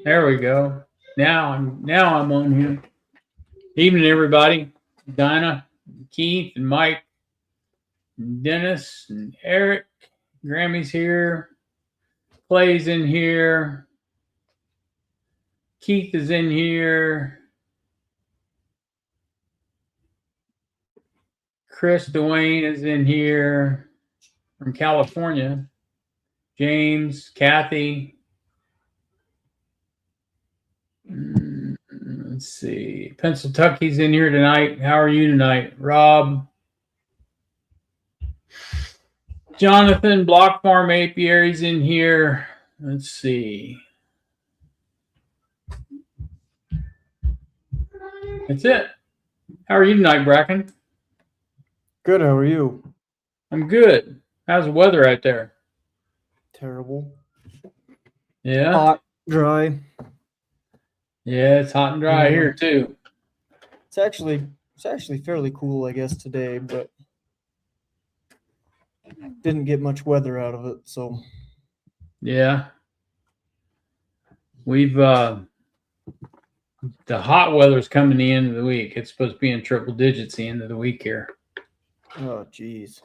There we go. Now I'm on here. Evening, everybody. Dinah, Keith, and Mike, and Dennis, and Eric. Grammy's here. Clay's in here. Keith is in here. Chris Dwayne is in here from California. James, Kathy. Let's see. Pennsylvania's in here tonight. How are you tonight? Rob. Jonathan, Block Farm Apiary's in here. Let's see. That's it. How are you tonight, Bracken? Good. How are you? I'm good. How's the weather out there? Terrible. Yeah. Hot, dry. Yeah, it's hot and dry here too. It's actually fairly cool, I guess, today, but didn't get much weather out of it. So yeah, we've the hot weather's coming the end of the week. It's supposed to be in triple digits the end of the week here. oh geez.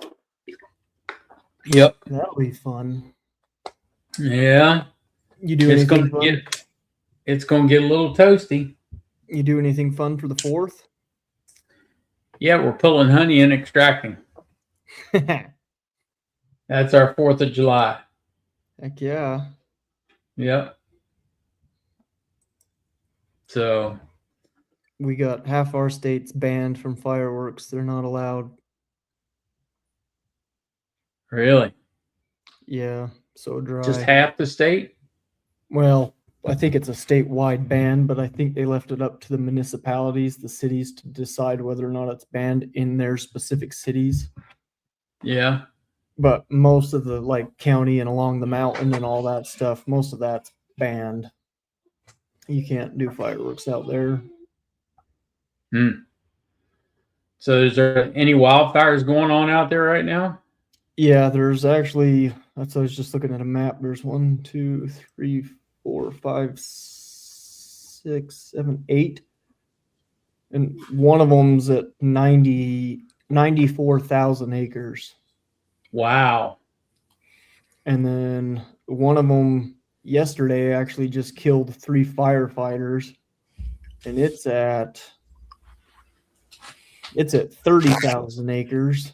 Yep. That'll be fun. Yeah. You do anything fun? It's gonna get a little toasty. You do anything fun for the 4th? Yeah, we're pulling honey and extracting. That's our 4th of July. Heck yeah. Yep. So we got half our states banned from fireworks. They're not allowed. Really? Yeah, so dry. Just half the state? Well, I think it's a statewide ban, but I think they left it up to the municipalities, the cities, to decide whether or not it's banned in their specific cities. Yeah. But most of the county and along the mountain and all that stuff, most of that's banned. You can't do fireworks out there. So is there any wildfires going on out there right now? Yeah, there's actually, I was just looking at a map. There's 1, 2, 3, 4, 5, 6, 7, 8. And one of them's at 94,000 acres. Wow. And then one of them yesterday actually just killed 3 firefighters. And it's at 30,000 acres.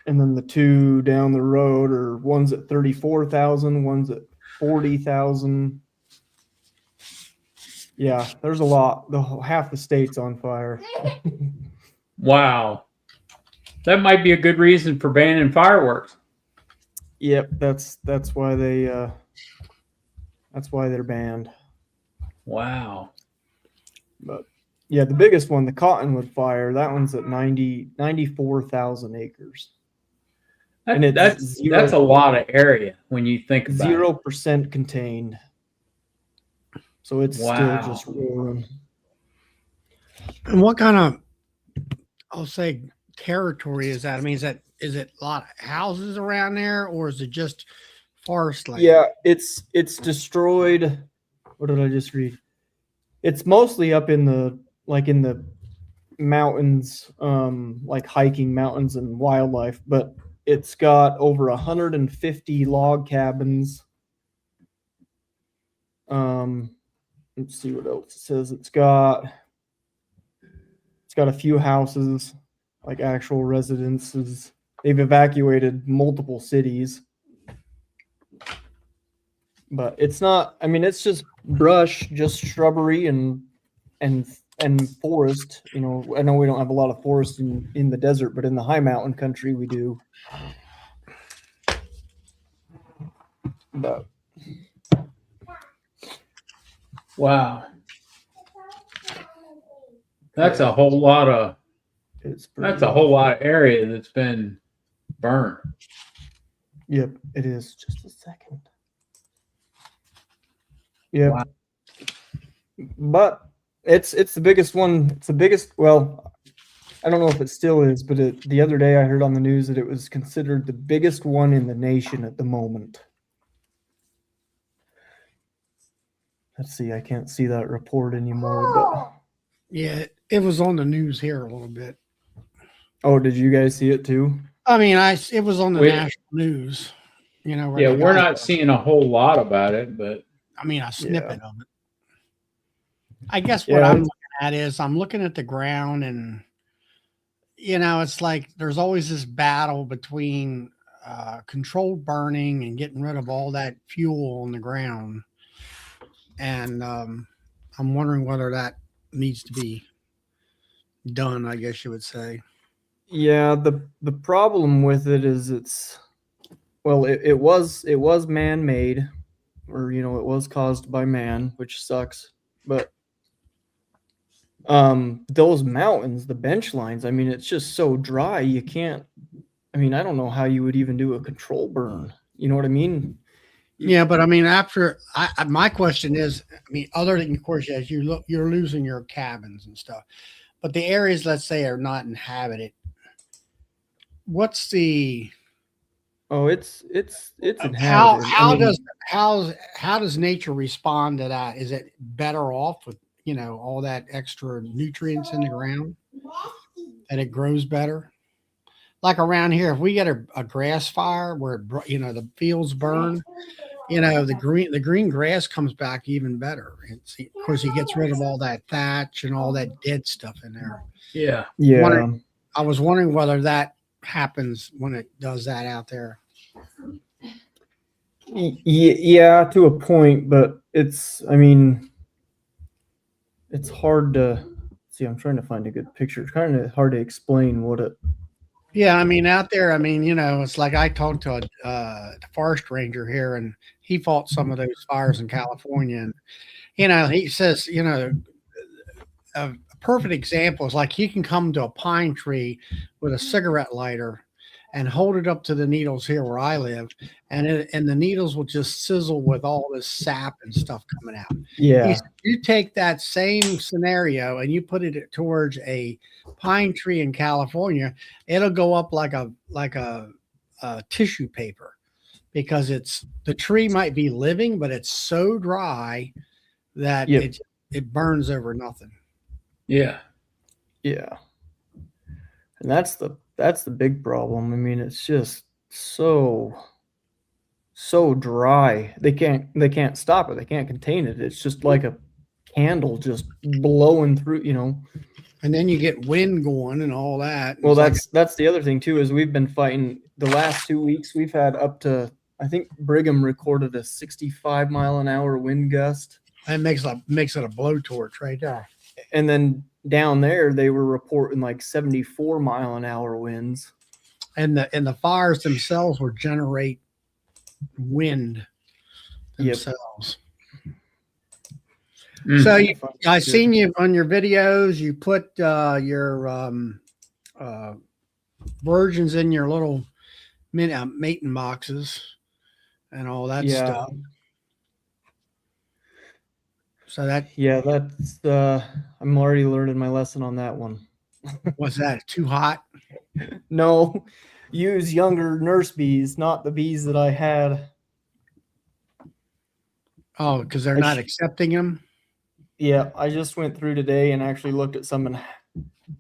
And then the 2 down the road are one's at 34,000, one's at 40,000. Yeah, there's a lot. Half the state's on fire. Wow. That might be a good reason for banning fireworks. Yep, that's why they're banned. Wow. But yeah, the biggest one, the Cottonwood fire, that one's at 94,000 acres. And that's a lot of area when you think about 0% contained. So it's still just roaring. And what kind of, I'll say, territory is that? I mean, is it a lot of houses around there, or is it just forest land? Yeah, it's destroyed. What did I just read? It's mostly up in the mountains, hiking mountains and wildlife, but it's got over 150 log cabins. Let's see what else it says. It's got a few houses, like actual residences. They've evacuated multiple cities. But it's not, I mean, it's just brush, just shrubbery and forest. You know, I know we don't have a lot of forest in the desert, but in the high mountain country we do. But wow. That's a whole lot of area that's been burned. Yep, it is. Just a second. Yep. Wow. But it's the biggest one. It's the biggest, well, I don't know if it still is, but the other day I heard on the news that it was considered the biggest one in the nation at the moment. Let's see, I can't see that report anymore, but Yeah, it was on the news here a little bit. oh, did you guys see it too? I mean, it was on the Wait. national news. You know, where Yeah, they we're got, not seeing a whole lot about it, but I mean, a snippet Yeah. of it. I guess what Yeah, I'm looking at is I'm looking at the ground, and you know, it's like there's always this battle between controlled burning and getting rid of all that fuel on the ground. And I'm wondering whether that needs to be done, I guess you would say. yeah. The problem with it is it was man made, or it was caused by man, which sucks. But those mountains, the bench lines, I mean, it's just so dry you can't. I mean, I don't know how you would even do a control burn. You know what I mean? Yeah, but I mean, my question is, I mean, other than, of course, as you look, you're losing your cabins and stuff, but the areas, let's say, are not inhabited. What's the Oh, it's inhabited. how does nature respond to that? Is it better off with all that extra nutrients in the ground that it grows better? Like around here, if we get a grass fire where the fields burn, the green grass comes back even better. Of course, he gets rid of all that thatch and all that dead stuff in there. yeah. Yeah. I was wondering whether that happens when it does that out there. Yeah, to a point, but I mean, it's hard to see. I'm trying to find a good picture. It's kind of hard to explain what it. Yeah, I mean, out there, I mean, it's like I talked to a forest ranger here, and he fought some of those fires in California, and he says, a perfect example is like he can come to a pine tree with a cigarette lighter and hold it up to the needles here where I live, and the needles will just sizzle with all this sap and stuff coming out. Yeah. You take that same scenario and you put it towards a pine tree in California, it'll go up like a tissue paper, because the tree might be living, but it's so dry that Yep. it burns over nothing. Yeah. Yeah. And that's the big problem. I mean, it's just so dry. They can't stop it. They can't contain it. It's just like a candle just blowing through, And then you get wind going and all that. Well, It's that's the other thing too, is we've been fighting the last 2 weeks. We've had up to, I think Brigham recorded a 65-mile-an-hour wind gust. That makes it a blowtorch right there. And then down there, they were reporting like 74-mile-an-hour winds. And the fires themselves will generate wind themselves. Mm. So I seen you on your videos. You put your virgins in your little mating boxes and all that stuff. So that's I'm already learning my lesson on that one. Was that too hot? No, use younger nurse bees, not the bees that I had. Oh, because they're not accepting them. Yeah, I just went through today and actually looked at some, and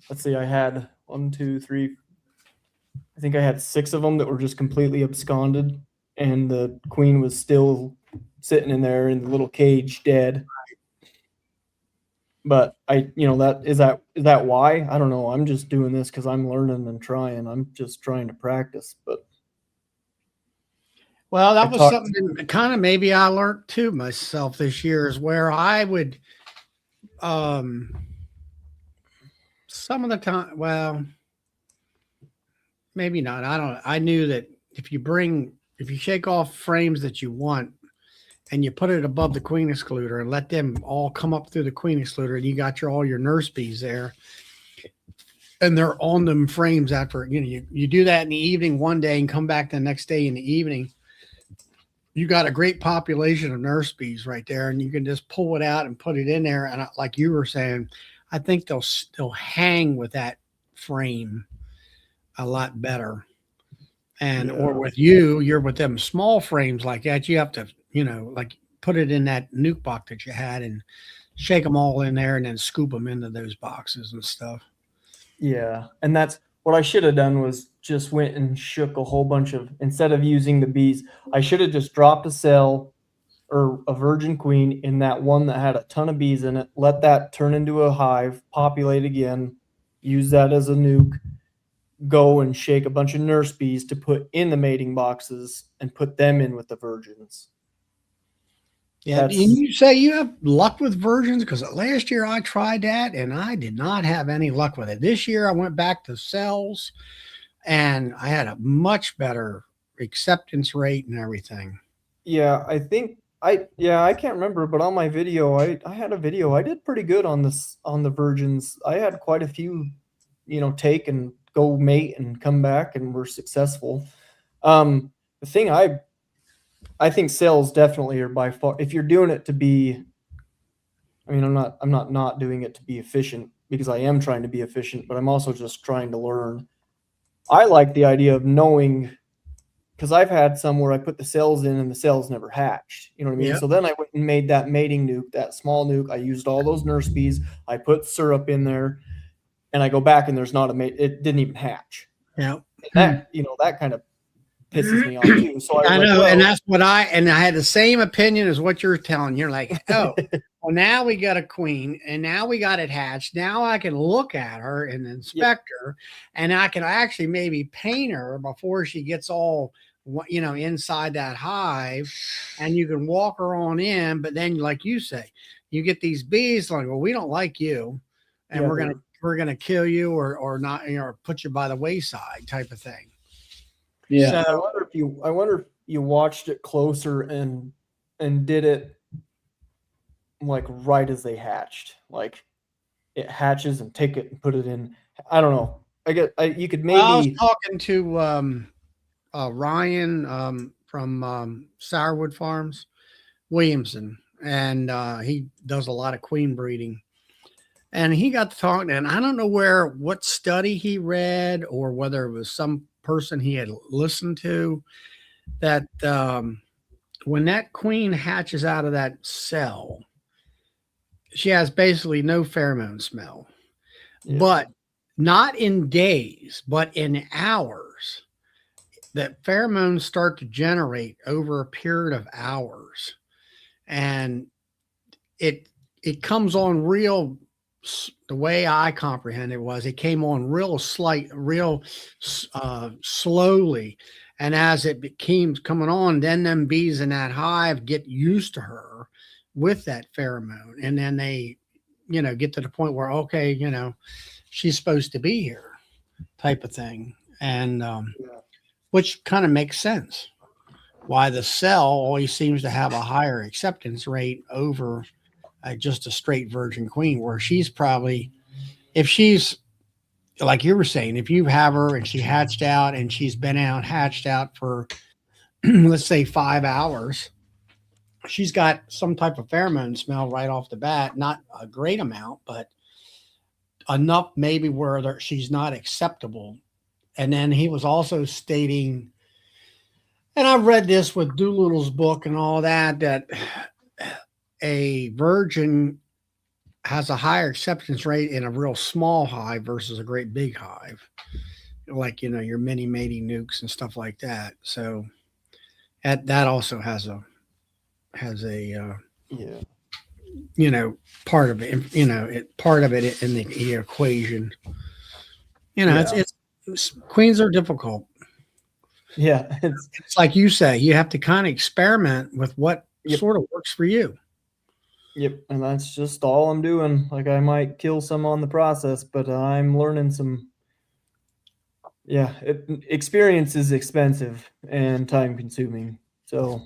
let's see, I had 1, 2, 3. I think I had 6 of them that were just completely absconded, and the queen was still sitting in there in the little cage, dead. But is that why? I don't know. I'm just doing this because I'm learning and trying. I'm just trying to practice. But well, that was something kind of maybe I learned too myself this year, is where I would some of the time, well, maybe not. I knew that if you shake off frames that you want and you put it above the queen excluder and let them all come up through the queen excluder, and you got all your nurse bees there, and they're on them frames after, you do that in the evening one day and come back the next day in the evening, you got a great population of nurse bees right there, and you can just pull it out and put it in there. And like you were saying, I think they'll hang with that frame a lot better. And Yeah. or with you, you're with them small frames like that. You have to, like put it in that nuke box that you had and shake them all in there and then scoop them into those boxes and stuff. Yeah, and that's what I should have done was just went and shook a whole bunch of instead of using the bees, I should have just dropped a cell or a virgin queen in that one that had a ton of bees in it, let that turn into a hive, populate again, use that as a nuke, go and shake a bunch of nurse bees to put in the mating boxes and put them in with the virgins. Yeah, and you say you have luck with virgins? Because last year I tried that and I did not have any luck with it. This year I went back to cells and I had a much better acceptance rate and everything. Yeah, I think I can't remember, but on my video, I had a video. I did pretty good on the virgins. I had quite a few, take and go mate and come back and were successful. The thing I think sales definitely are by far if you're doing it to be I mean, I'm not doing it to be efficient because I am trying to be efficient, but I'm also just trying to learn. I like the idea of knowing because I've had some where I put the cells in and the cells never hatched. You know what I mean? Yep. So then I went and made that mating nuke, that small nuke. I used all those nurse bees. I put syrup in there, and I go back and there's not a mate. It didn't even hatch. Yeah. And that kind of pisses me off too. So I know, and that's what I had the same opinion as what you're telling. You're like, oh, well, now we got a queen, and now we got it hatched. Now I can look at her and inspect her, and I can actually maybe paint her before she gets all inside that hive, and you can walk her on in. But then, like you say, you get these bees like, well, we don't like you, and we're gonna kill you or not, or put you by the wayside type of thing. Yeah. So I wonder if you watched it closer and did it like right as they hatched, like it hatches and take it and put it in. I don't know. You could maybe. I was talking to Ryan from Sourwood Farms, Williamson, and he does a lot of queen breeding. And he got to talking, and I don't know what study he read or whether it was some person he had listened to that when that queen hatches out of that cell, she has basically no pheromone smell, but not in days, but in hours. That pheromones start to generate over a period of hours, and it comes on real. The way I comprehend it was it came on real slowly. And as it became coming on, then them bees in that hive get used to her with that pheromone. And then they, get to the point where, okay, she's supposed to be here type of thing. And which kind of makes sense why the cell always seems to have a higher acceptance rate over just a straight virgin queen, where she's probably, if she's like you were saying, if you have her and she hatched out and she's been hatched out for let's say 5 hours, she's got some type of pheromone smell right off the bat, not a great amount, but enough maybe where she's not acceptable. And then he was also stating, and I've read this with Doolittle's book and all that a virgin has a higher acceptance rate in a real small hive versus a great big hive, like your mini mating nukes and stuff like that. So that also has a part of it, part of it in the equation. It's queens are difficult. Yeah, it's like you say, you have to kind of experiment with what sort of works for you. Yep, and that's just all I'm doing. Like I might kill some on the process, but I'm learning some. Yeah, experience is expensive and time consuming. So,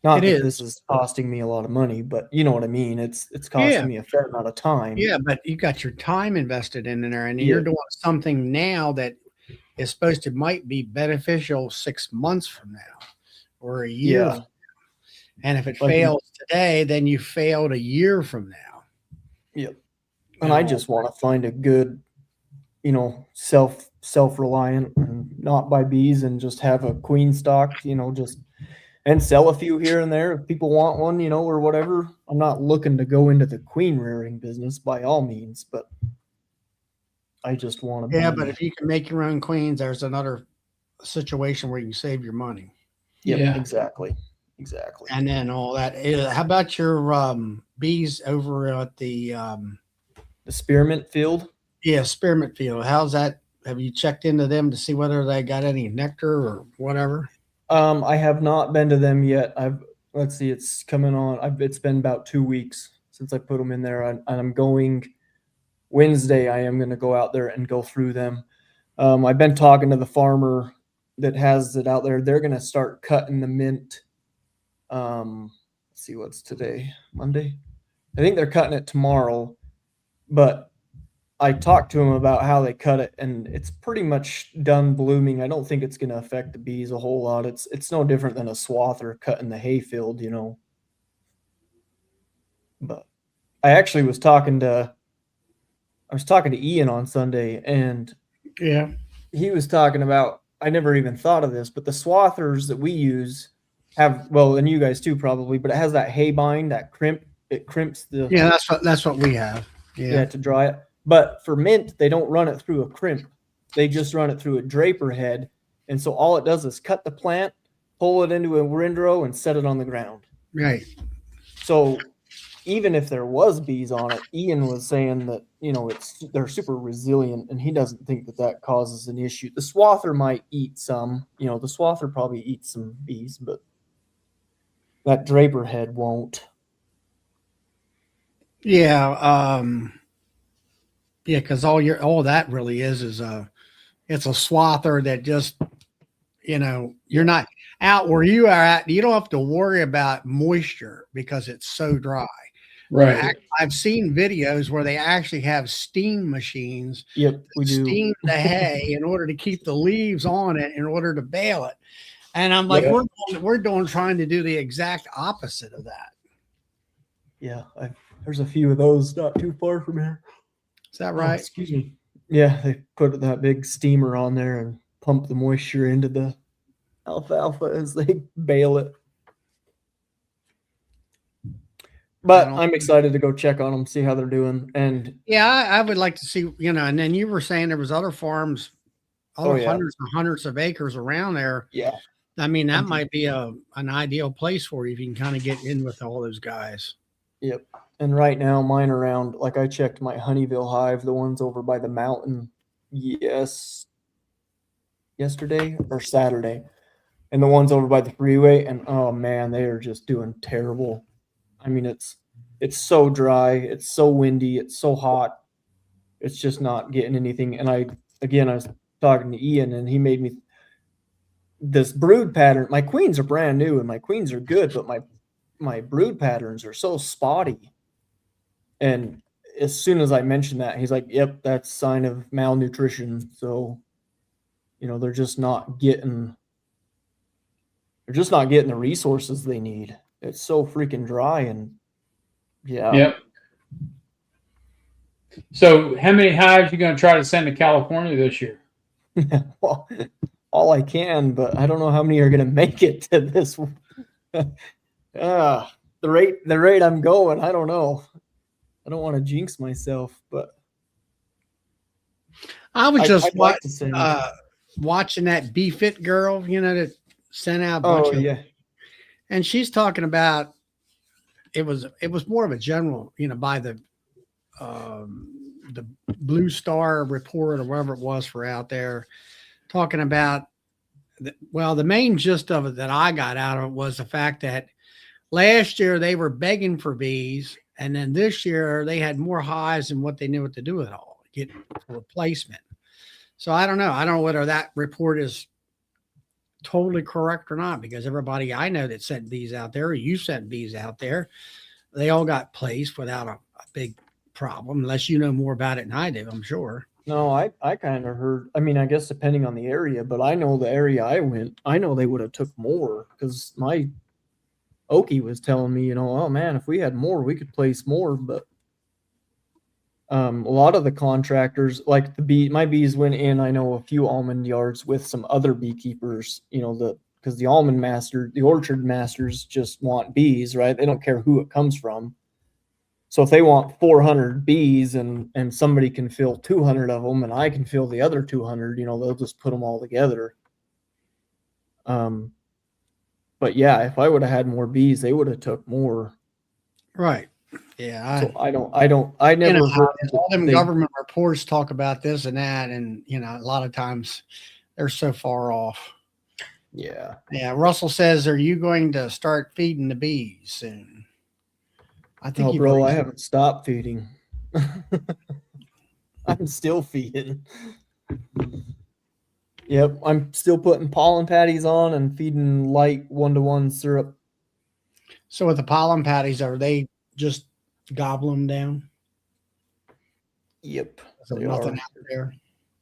not that this is costing me a lot of money, but you know what I mean. It's costing me a fair amount of time. Yeah, but you got your time invested in there, and you're doing something now that is supposed to might be beneficial 6 months from now or a year. Yeah. And if it fails today, then you failed a year from now. Yep. And I just want to find a good self-reliant and not buy bees and just have a queen stock, just and sell a few here and there if people want one, or whatever. I'm not looking to go into the queen rearing business by all means, but I just want to Yeah, be. but if you can make your own queens, there's another situation where you can save your money. Yep, Yeah. exactly. And then all that. How about your bees over at the The spearmint field. spearmint field? How's that? Have you checked into them to see whether they got any nectar or whatever? I have not been to them yet. Let's see, it's coming on. It's been about 2 weeks since I put them in there, and I'm going Wednesday. I am going to go out there and go through them. I've been talking to the farmer that has it out there. They're going to start cutting the mint. Let's see, what's today? Monday? I think they're cutting it tomorrow, but I talked to him about how they cut it, and it's pretty much done blooming. I don't think it's going to affect the bees a whole lot. It's no different than a swather cutting the hay field, But I actually was talking to Ian on Sunday, and Yeah. he was talking about, I never even thought of this, but the swathers that we use have, well, and you guys too probably, but it has that hay bind, that crimp. It crimps the Yeah, that's what we have. Yeah. to dry it. But for mint, they don't run it through a crimp. They just run it through a draper head. And so all it does is cut the plant, pull it into a windrow, and set it on the ground. Right. So even if there was bees on it, Ian was saying that, they're super resilient, and he doesn't think that causes an issue. The swather might eat some, the swather probably eats some bees, but that draper head won't. Yeah. Yeah, because all that really is it's a swather that just you're not out where you are at. You don't have to worry about moisture because it's so dry. Right. I've seen videos where they actually have steam machines. Yep, we do. Steam the hay in order to keep the leaves on it in order to bale it. And I'm like, Yeah. we're trying to do the exact opposite of that. Yeah, there's a few of those not too far from here. Is that Oh, right? excuse me. Yeah, they put that big steamer on there and pump the moisture into the alfalfa as they bale it. But I'm excited to go check on them, see how they're doing. And yeah, I would like to see, and then you were saying there was other farms, hundreds and hundreds of acres around there. Yeah. I mean, that might be an ideal place for you if you can kind of get in with all those guys. Yep. And right now mine around, like I checked my Honeyville hive, the ones over by the mountain, yesterday or Saturday, and the ones over by the freeway, and oh man, they are just doing terrible. I mean, it's so dry, it's so windy, it's so hot. It's just not getting anything. And I was talking to Ian, and he made me this brood pattern. My queens are brand new and my queens are good, but my brood patterns are so spotty. And as soon as I mentioned that, he's like, "Yep, that's a sign of malnutrition." So, they're just not getting the resources they need. It's so freaking dry, and yeah. Yep. So how many hives are you going to try to send to California this year? Well, all I can, but I don't know how many are going to make it to this. The rate I'm going, I don't know. I don't want to jinx myself, but I was just watching that BeFit girl, that sent out a bunch of, and she's talking about it was more of a general, by the Blue Star report or whatever it was for out there, talking about the main gist of it that I got out of it was the fact that last year they were begging for bees, and then this year they had more hives than what they knew what to do with it all, get a replacement. So I don't know. I don't know whether that report is totally correct or not, because everybody I know that sent bees out there, or you sent bees out there, they all got placed without a big problem, unless you know more about it than I do, I'm sure. No, I kind of heard, I mean, I guess depending on the area, but I know the area I went, I know they would have took more, because my Okie was telling me, oh man, if we had more, we could place more, but A lot of the contractors, like my bees went in, I know a few almond yards with some other beekeepers, because the orchard masters just want bees, right? They don't care who it comes from. So if they want 400 bees and somebody can fill 200 of them and I can fill the other 200, they'll just put them all together. But yeah, if I would have had more bees, they would have took more. Right. Yeah. So I never heard all them government reports talk about this and that, and a lot of times they're so far off. Yeah. Yeah. Russell says, "Are you going to start feeding the bees soon?" I think bro, I haven't stopped feeding. I'm still feeding. Yep, I'm still putting pollen patties on and feeding light 1-to-1 syrup. So with the pollen patties, are they just gobble them down? Yep. So nothing out there.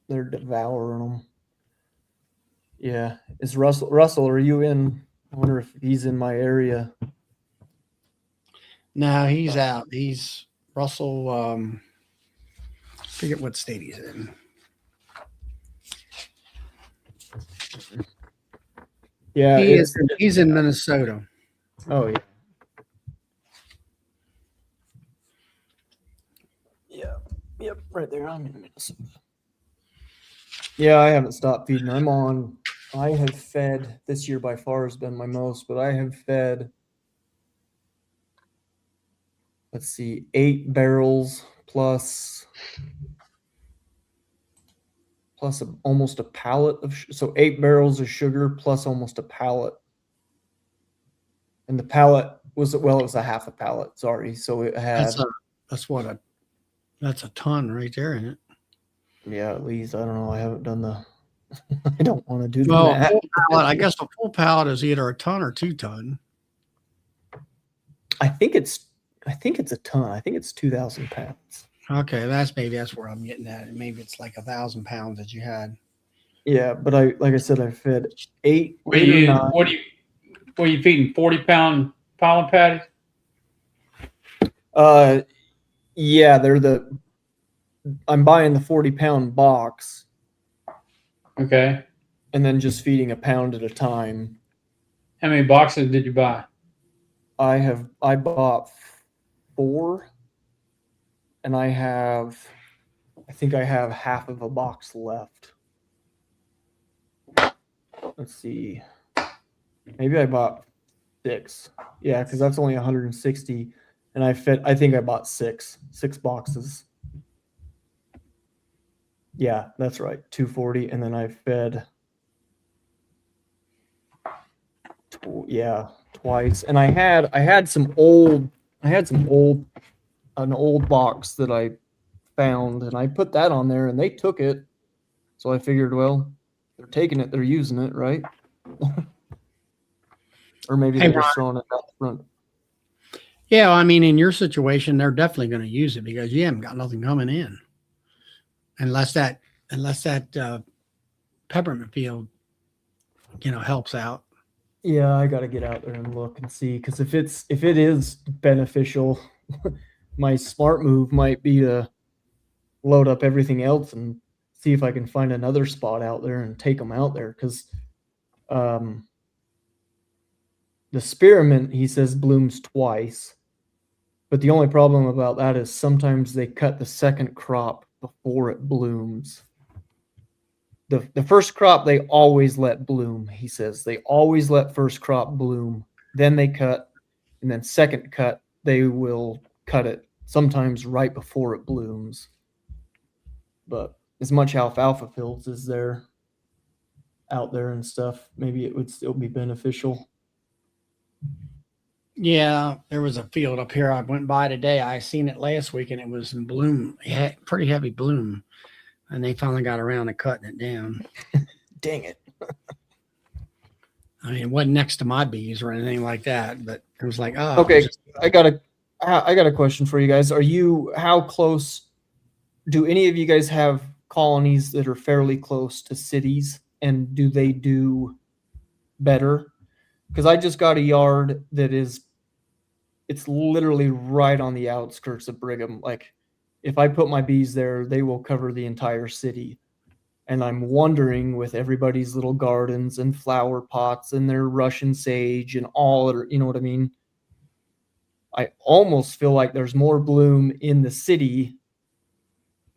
They're devouring them. Yeah. Is Russell, are you in? I wonder if he's in my area. No, he's out. He's Russell. I forget what state he's in. Yeah, he's in Minnesota. Oh yeah. Yep, right there. I'm in Minnesota. Yeah, I haven't stopped feeding. I have fed this year by far has been my most, but I have fed, let's see, 8 barrels plus almost a pallet of, so 8 barrels of sugar plus almost a pallet. And the pallet it was a half a pallet. Sorry. So it had, that's a ton right there, isn't it? Yeah, at least. I don't know. I haven't done the, I don't want to do the math. Full pallet, I guess a full pallet is either a ton or 2 ton. I think it's a ton. I think it's 2,000 pounds. Okay, that's where I'm getting at. Maybe it's like 1,000 pounds that you had. Yeah, but like I said, I fed 8. What are you feeding? 40-pound pollen patties? Yeah, I'm buying the 40-pound box. Okay. And then just feeding a pound at a time. How many boxes did you buy? I bought 4, and I think I have half of a box left. Let's see. Maybe I bought 6. Yeah, because that's only 160, and I think I bought 6 boxes. Yeah, that's right, 240, and then I fed. Twice, and I had an old box that I found, and I put that on there, and they took it. So I figured, well, they're taking it, they're using it, right? Or maybe they're just throwing it out front. Yeah, I mean, in your situation, they're definitely going to use it because you haven't got nothing coming in, unless that peppermint field, helps out. Yeah, I got to get out there and look and see, because if it is beneficial, my smart move might be to load up everything else and see if I can find another spot out there and take them out there, because the spearmint, he says, blooms twice, but the only problem about that is sometimes they cut the second crop before it blooms. The first crop they always let bloom, he says. They always let first crop bloom, then they cut, and then second cut they will cut it sometimes right before it blooms. But as much alfalfa fields as there out there and stuff, maybe it would still be beneficial. Yeah, there was a field up here I went by today. I seen it last week, and it was in bloom, pretty heavy bloom. And they finally got around to cutting it down. Dang it. I mean, it wasn't next to my bees or anything like that, but it was like, oh. Okay, I got a question for you guys. How close, do any of you guys have colonies that are fairly close to cities, and do they do better? Because I just got a yard that it's literally right on the outskirts of Brigham. Like, if I put my bees there, they will cover the entire city. And I'm wondering, with everybody's little gardens and flower pots and their Russian sage and all, you know what I mean? I almost feel like there's more bloom in the city.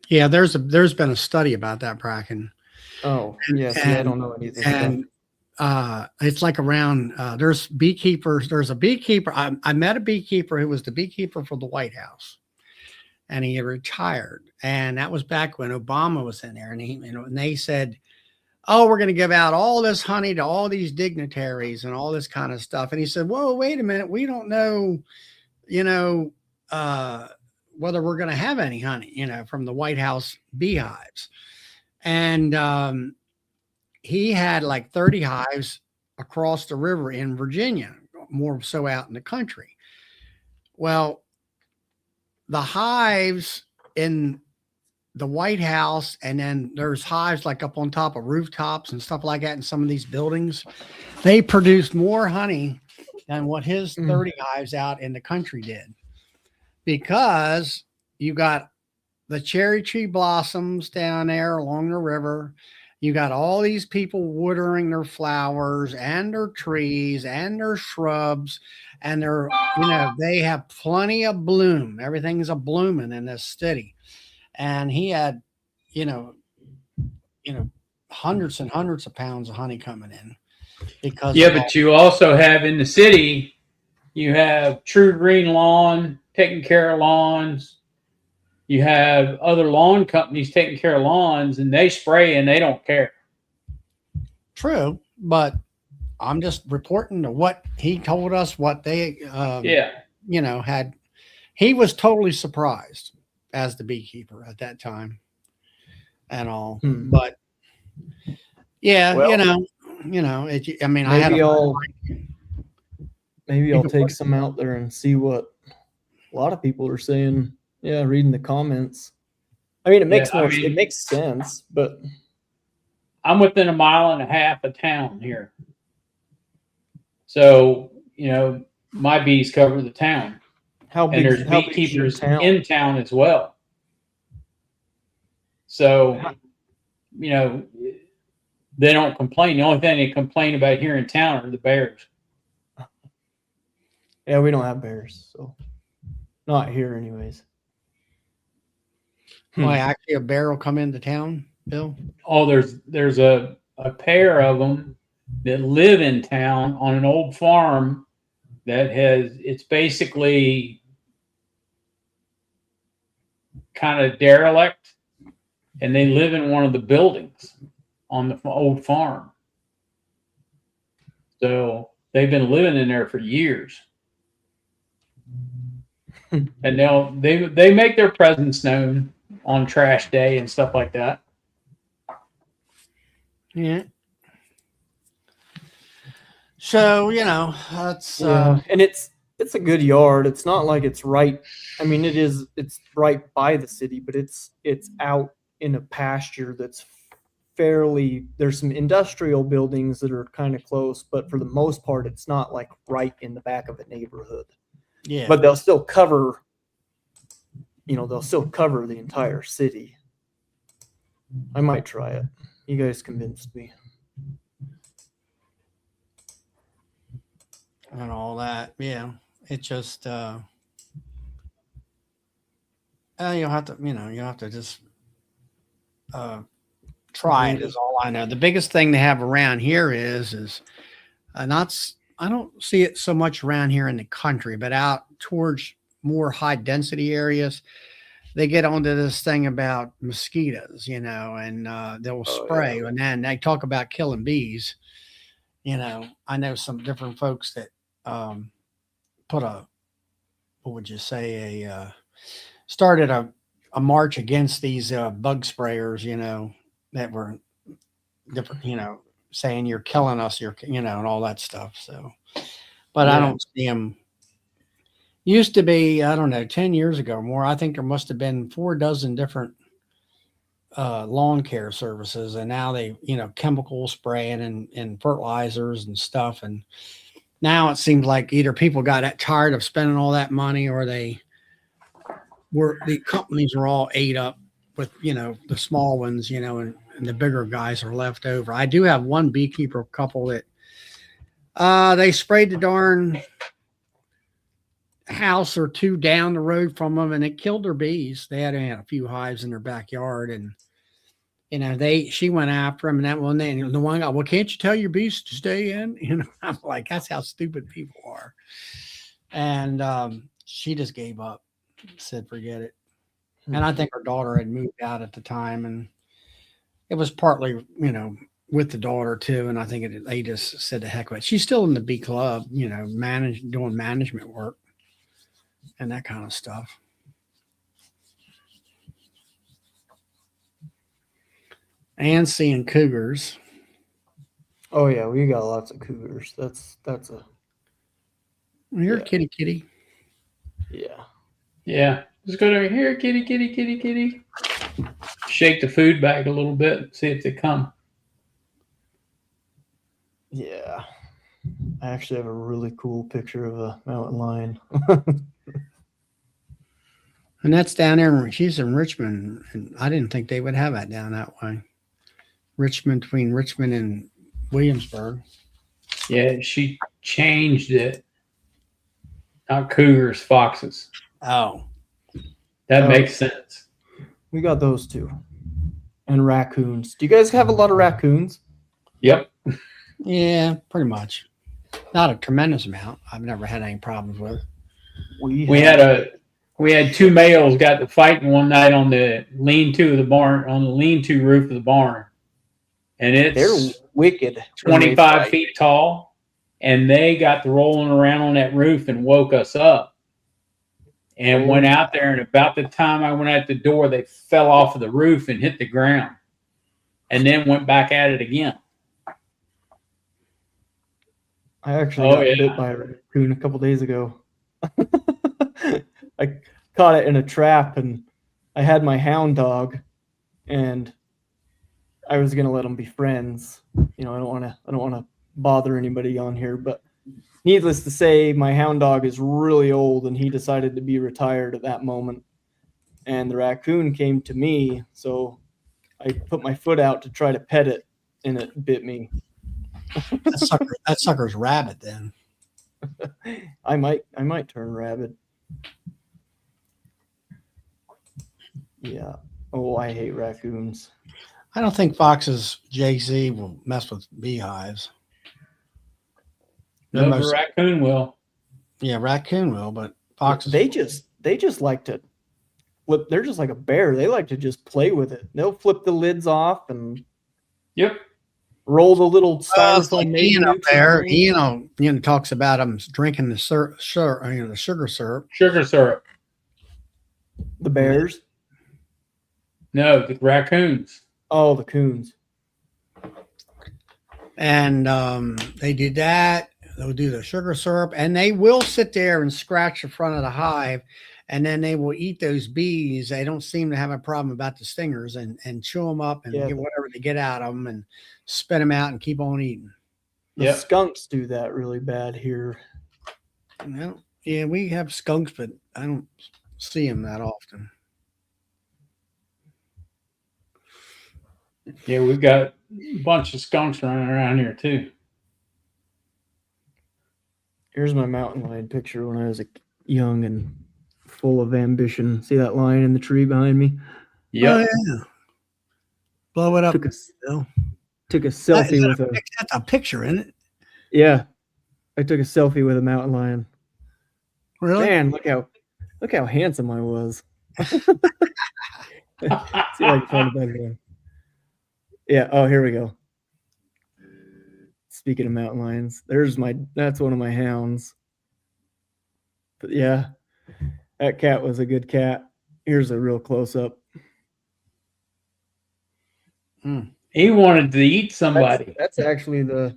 Yeah, there's been a study about that, Bracken. Oh, yeah. See, I don't know any of this stuff. And it's like around there's beekeepers. There's a beekeeper. I met a beekeeper who was the beekeeper for the White House, and he retired. And that was back when Obama was in there. And and they said, "Oh, we're going to give out all this honey to all these dignitaries and all this kind of stuff." And he said, "Whoa, wait a minute. We don't know, whether we're going to have any honey, from the White House beehives." And he had like 30 hives across the river in Virginia, more so out in the country. Well, the hives in the White House, and then there's hives like up on top of rooftops and stuff like that in some of these buildings, they produced more honey than what his 30 hives out in the country did, because you got the cherry tree blossoms down there along the river. You got all these people watering their flowers and their trees and their shrubs, and they have plenty of bloom. Everything's a blooming in this city. And he had, hundreds and hundreds of pounds of honey coming in because but you also have in the city, you have True Green Lawn taking care of lawns. You have other lawn companies taking care of lawns, and they spray and they don't care. True, but I'm just reporting to what he told us, what they, had. He was totally surprised as the beekeeper at that time and all. But yeah, Well, maybe I'll take some out there and see what a lot of people are saying. Yeah, reading the comments. I mean, it makes sense, but I'm within 1.5 miles of town here. So, my bees cover the town. How big? And there's beekeepers in town as well. So, they don't complain. The only thing they complain about here in town are the bears. Yeah, we don't have bears, so not here anyways. Why, actually a bear will come into town, Bill? Oh, there's a pair of them that live in town on an old farm it's basically kind of derelict, and they live in one of the buildings on the old farm. So they've been living in there for years. And they make their presence known on trash day and stuff like that. Yeah. So, that's and it's a good yard. It's not like it's right. I mean, it's right by the city, but it's out in a pasture that's there's some industrial buildings that are kind of close, but for the most part, it's not like right in the back of a neighborhood. Yeah. But they'll still cover the entire city. I might try it. You guys convinced me. And all that. Yeah. It just, you'll have to just try it, is all I know. The biggest thing they have around here is I don't see it so much around here in the country, but out towards more high density areas, they get onto this thing about mosquitoes, and they'll spray. And then they talk about killing bees. I know some different folks that put started a march against these bug sprayers, that were different, saying you're killing us, and all that stuff. So, but I don't see them. Used to be, I don't know, 10 years ago or more, I think there must have been 4 dozen different lawn care services. And now they, chemical spraying and fertilizers and stuff. And now it seems like either people got tired of spending all that money, or they the companies were all ate up with, the small ones, and the bigger guys are left over. I do have one beekeeper couple that they sprayed the darn house or two down the road from them, and it killed their bees. They had a few hives in their backyard, and she went after him, and that one, and the one guy, well, can't you tell your bees to stay in? I'm like, that's how stupid people are. And she just gave up, said, forget it. And I think her daughter had moved out at the time, and it was partly, with the daughter too. And I think they just said the heck with it. She's still in the bee club, doing management work and that kind of stuff. And seeing cougars. Oh yeah, we got lots of cougars. That's a. You're kitty. Yeah. Yeah. Just go over here, kitty, kitty, kitty, kitty. Shake the food bag a little bit and see if they come. Yeah. I actually have a really cool picture of a mountain lion. And that's down there. She's in Richmond. And I didn't think they would have that down that way. Between Richmond and Williamsburg. Yeah, she changed it. Not cougars, foxes. Oh. That makes sense. We got those too. And raccoons. Do you guys have a lot of raccoons? Yep. Yeah, pretty much. Not a tremendous amount. I've never had any problems with. We had two males got to fighting one night on the lean-to of the barn, on the lean-to roof of the barn. And they're it's wicked. 25 feet tall, and they got to rolling around on that roof and woke us up. And went out there, and about the time I went out the door, they fell off of the roof and hit the ground, and then went back at it again. I actually got bit by a raccoon a couple days ago. I caught it in a trap, and I had my hound dog, and I was gonna let them be friends. I don't want to bother anybody on here, but needless to say, my hound dog is really old, and he decided to be retired at that moment. And the raccoon came to me, so I put my foot out to try to pet it, and it bit me. That sucker's rabid then. I might turn rabid. Yeah. Oh, I hate raccoons. I don't think foxes, JC, will mess with beehives. No, the raccoon will. Yeah, raccoon will, but foxes. They just like to flip. They're just like a bear. They like to just play with it. They'll flip the lids off and roll the little styrofoam. Like Ian up there, Ian talks about them drinking the sugar syrup. Sugar syrup. The bears. No, the raccoons. Oh, the coons. And they do that. They'll do the sugar syrup, and they will sit there and scratch the front of the hive, and then they will eat those bees. They don't seem to have a problem about the stingers, and chew them up and get whatever they get out of them and spit them out and keep on eating. The skunks do that really bad here. Well, yeah, we have skunks, but I don't see them that often. Yeah, we've got a bunch of skunks running around here too. Here's my mountain lion picture when I was young and full of ambition. See that lion in the tree behind me? Yep. Oh, yeah. Blow it up. Took a selfie with that's a picture, isn't it? Yeah. I took a selfie with a mountain lion. Really? Man, look how handsome I was. See if I can find it back there. Yeah. Oh, here we go. Speaking of mountain lions, that's one of my hounds. But yeah, that cat was a good cat. Here's a real close up. He wanted to eat somebody. That's actually the.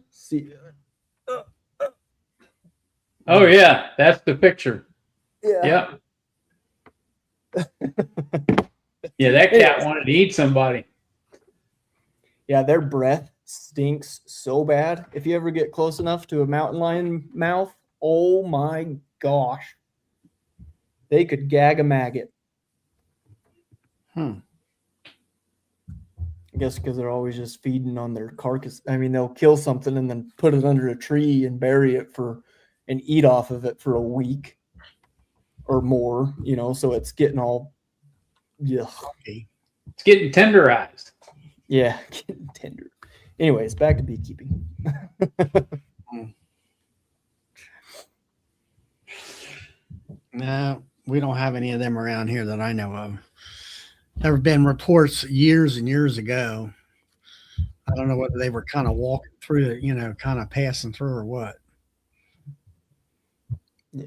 Oh yeah, that's the picture. Yeah. Yeah, that cat wanted to eat somebody. Yeah, their breath stinks so bad. If you ever get close enough to a mountain lion mouth, oh my gosh. They could gag a maggot. Hmm. I guess because they're always just feeding on their carcass. I mean, they'll kill something and then put it under a tree and bury it and eat off of it for a week or more, so it's getting all, yeah, Okay. It's getting tenderized. yeah, getting tender. Anyways, back to beekeeping. No, we don't have any of them around here that I know of. There have been reports years and years ago. I don't know whether they were kind of walking through it, kind of passing through or what. Yeah.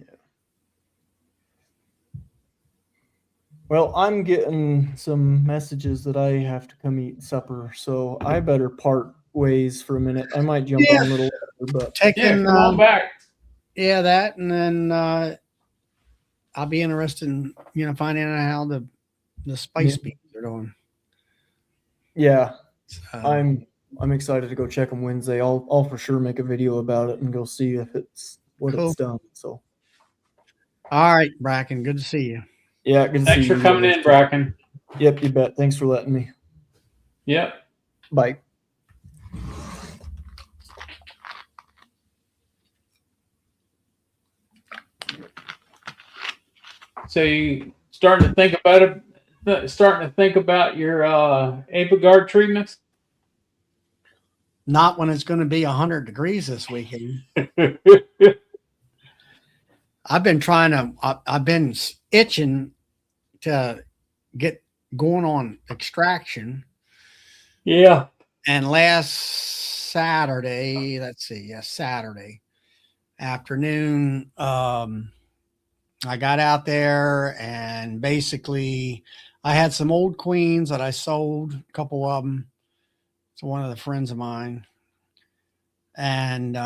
Well, I'm getting some messages that I have to come eat supper, so I better part ways for a minute. I might jump on a little later, but Taking, Come on back. yeah, that, and then I'll be interested in finding out how the spice beans are doing. yeah, So, I'm excited to go check them Wednesday. I'll for sure make a video about it and go see if it's what Cool. it's done. So, all right, Bracken, good to see you. yeah, good to Thanks see for you coming guys in, too. Bracken. Yep, you bet. Thanks for letting me. Yep. Bye. So you starting to think about it? Starting to think about your Apogard treatments? Not when it's going to be 100 degrees this weekend. I've been itching to get going on extraction. Yeah. And last Saturday, Saturday afternoon, I got out there and basically I had some old queens that I sold, a couple of them to one of the friends of mine. And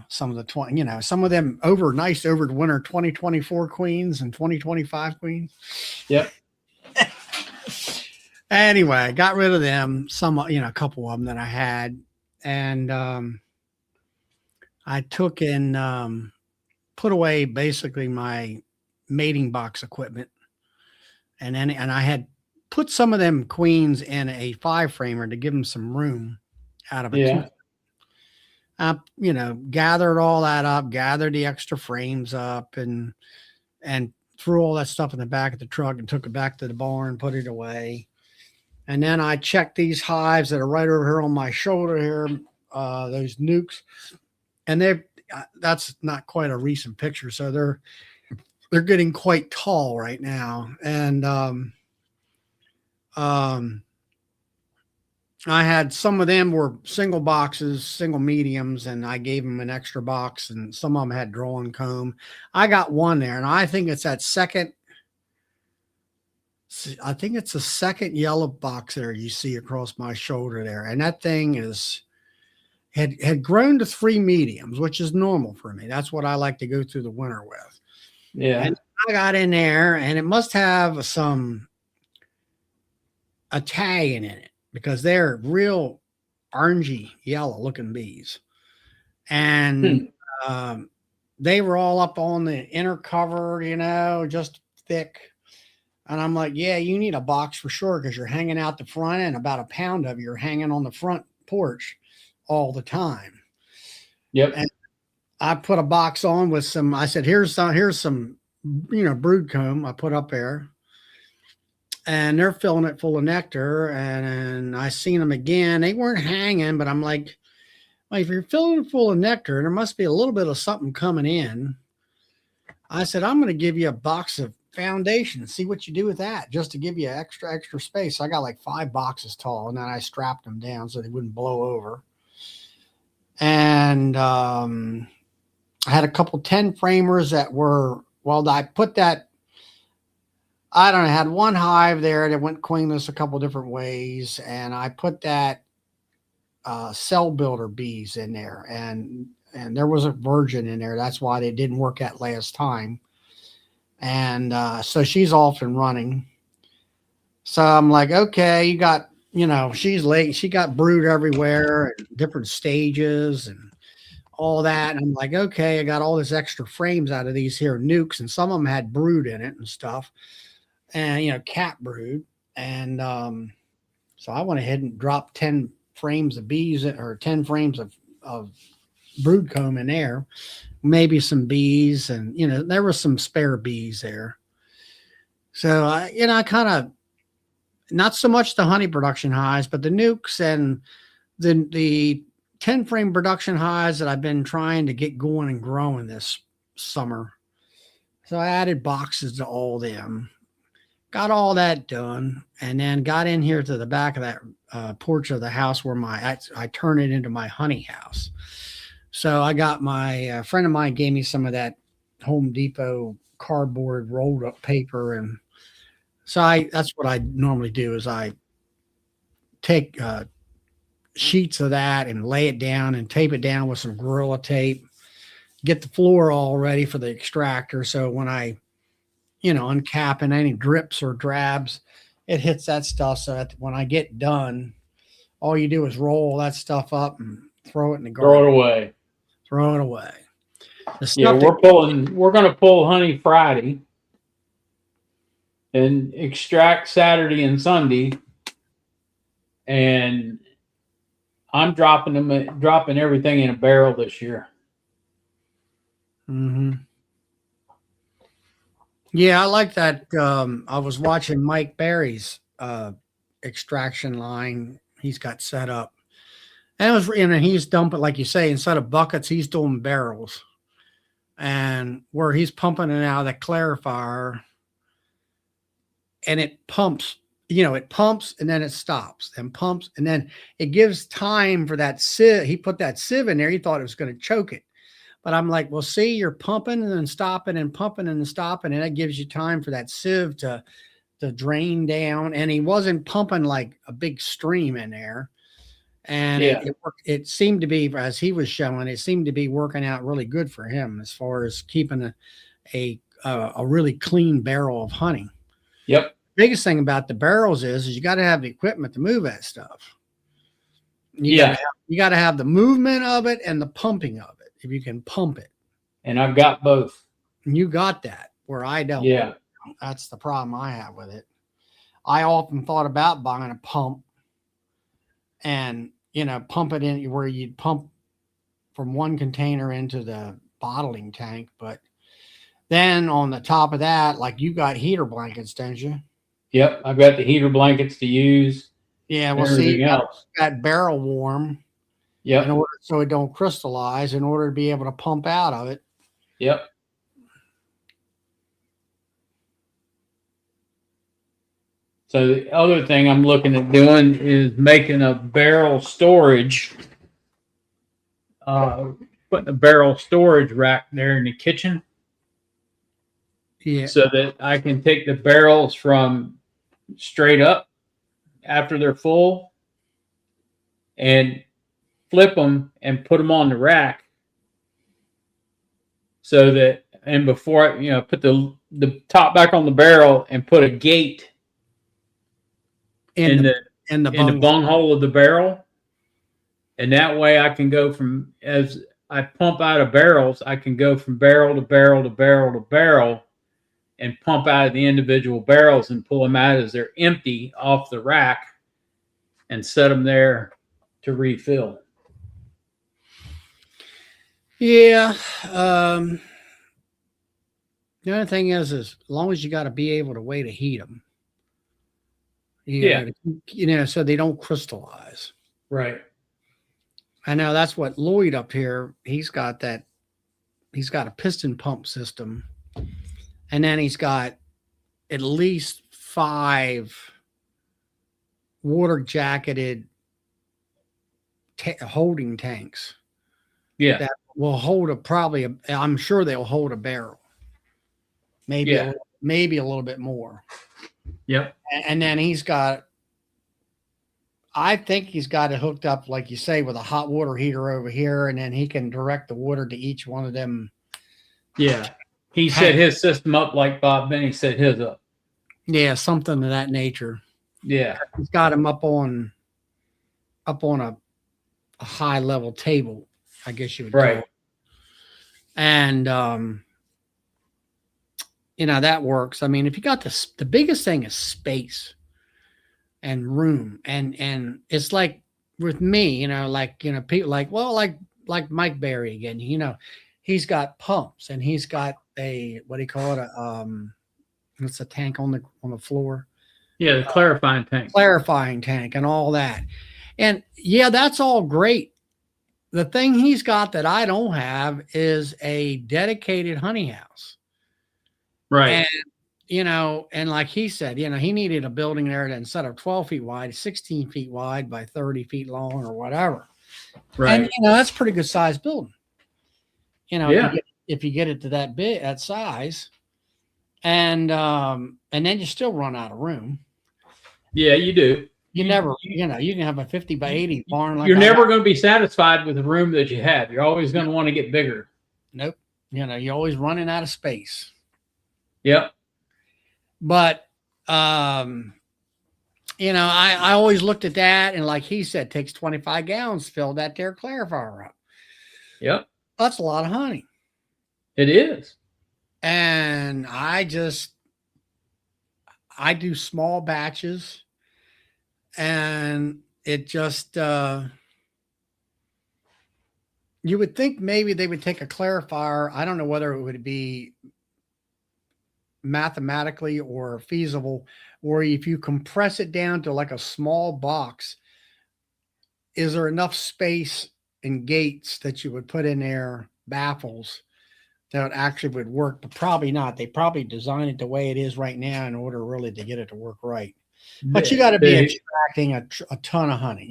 some of the some of them over the winter 2024 queens and 2025 queens. Yep. Anyway, I got rid of them, a couple of them that I had. And I took and put away basically my mating box equipment. And I had put some of them queens in a 5-framer to give them some room out of a 2. Gathered all that up, gathered the extra frames up and threw all that stuff in the back of the truck and took it back to the barn, put it away. And then I checked these hives that are right over here on my shoulder here, those nukes. And that's not quite a recent picture. So they're getting quite tall right now. And I had some of them were single boxes, single mediums, and I gave them an extra box, and some of them had drawn comb. I got one there, and I think it's that second. I think it's the second yellow box there you see across my shoulder there, and that thing had grown to 3 mediums, which is normal for me. That's what I like to go through the winter with. Yeah. And I got in there, and it must have a tag in it, because they're real orangey yellow looking bees. And they were all up on the inner cover, just thick. And I'm like, yeah, you need a box for sure, because you're hanging out the front, and about a pound of you are hanging on the front porch all the time. Yep. And I put a box on with some, I said, here's some brood comb I put up there. And they're filling it full of nectar. And I seen them again. They weren't hanging, but I'm like, well, if you're filling it full of nectar, there must be a little bit of something coming in. I said, I'm going to give you a box of foundation. See what you do with that, just to give you extra space. So I got like 5 boxes tall, and then I strapped them down so they wouldn't blow over. And I had a couple 10 framers that were, well, I put that, I don't know, I had one hive there that went queenless a couple different ways, and I put that cell builder bees in there, and there was a virgin in there. That's why they didn't work at last time. And so she's off and running. So I'm like, okay, you got, she's late. She got brood everywhere and different stages and all that. And I'm like, okay, I got all this extra frames out of these here nukes, and some of them had brood in it and stuff. And, cat brood. And so I went ahead and dropped 10 frames of bees or 10 frames of brood comb in there, maybe some bees, and there was some spare bees there. So I kind of, not so much the honey production highs, but the nukes and the 10 frame production highs that I've been trying to get going and growing this summer. So I added boxes to all them, got all that done, and then got in here to the back of that porch of the house where I turn it into my honey house. So I got my friend of mine gave me some of that Home Depot cardboard rolled up paper, and so that's what I normally do is I take sheets of that and lay it down and tape it down with some Gorilla tape, get the floor all ready for the extractor. So when I, uncap and any drips or drabs, it hits that stuff. So that when I get done, all you do is roll that stuff up and throw it in the Throw garbage. it away. Throw it away. Yeah, we're going to pull honey Friday and extract Saturday and Sunday. And I'm dropping everything in a barrel this year. Mm-hmm. Yeah, I like that. I was watching Mike Berry's extraction line he's got set up. And he's dumping, like you say, instead of buckets, he's doing barrels. And where he's pumping it out of the clarifier, and it pumps, it pumps and then it stops and pumps. And then it gives time for that sieve. He put that sieve in there. He thought it was going to choke it. But I'm like, well, see, you're pumping and then stopping and pumping and stopping. And that gives you time for that sieve to drain down. And he wasn't pumping like a big stream in there. And it seemed to be, as he was showing, it seemed to be working out really good for him as far as keeping a really clean barrel of honey. Yep. Biggest thing about the barrels is you got to have the equipment to move that stuff. You got to have the movement of it and the pumping of it. If you can pump it. And I've got both. You got that where I don't. Yeah. That's the problem I have with it. I often thought about buying a pump and, pump it in where you'd pump from one container into the bottling tank. But then on the top of that, like you got heater blankets, don't you? Yep. I've got the heater blankets to use. Yeah. Well, see, that barrel warm. Yep. So it don't crystallize in order to be able to pump out of it. Yep. So the other thing I'm looking at doing is making a barrel storage, putting a barrel storage rack there in the kitchen. Yeah. So that I can take the barrels from straight up after they're full and flip them and put them on the rack so that, and before I, put the top back on the barrel and put a gate in the bunghole of the barrel. And that way I can go from, as I pump out of barrels, I can go from barrel to barrel to barrel to barrel and pump out of the individual barrels and pull them out as they're empty off the rack and set them there to refill. Yeah. The only thing is as long as you got to be able to way to heat them. So they don't crystallize. Right. I know that's what Lloyd up here, he's got a piston pump system. And then he's got at least 5 water jacketed holding tanks. Yeah. That will hold I'm sure they'll hold a barrel. Maybe a little bit more. Yep. And then I think he's got it hooked up, like you say, with a hot water heater over here, and then he can direct the water to each one of them. Yeah. He set his system up like Bob Benny set his up. Yeah, something of that nature. Yeah. He's got him up on a high level table, I guess you would call it. And that works. I mean, if you got the biggest thing is space. and room. And it's like with me, people like Mike Berry again, he's got pumps and he's got a, what do you call it? What's a tank on the floor? Yeah, the clarifying tank. Clarifying tank and all that. And yeah, that's all great. The thing he's got that I don't have is a dedicated honey house. Right. And like he said, he needed a building there that instead of 12 feet wide, 16 feet wide by 30 feet long or whatever. Right. And, that's a pretty good size building. Yeah. If you get it to that size, and then you still run out of room. Yeah, you do. You never, you can have a 50 by 80 barn. You're never going to be satisfied with the room that you have. You're always going to want to get bigger. Nope. You're always running out of space. Yep. But, I always looked at that, and like he said, takes 25 gallons to fill that there clarifier up. Yep. That's a lot of honey. It is. And I do small batches, and it just, you would think maybe they would take a clarifier. I don't know whether it would be mathematically or feasible, or if you compress it down to like a small box, is there enough space and gates that you would put in there, baffles, that actually would work? But probably not. They probably designed it the way it is right now in order really to get it to work right. But you got to be extracting a ton of honey,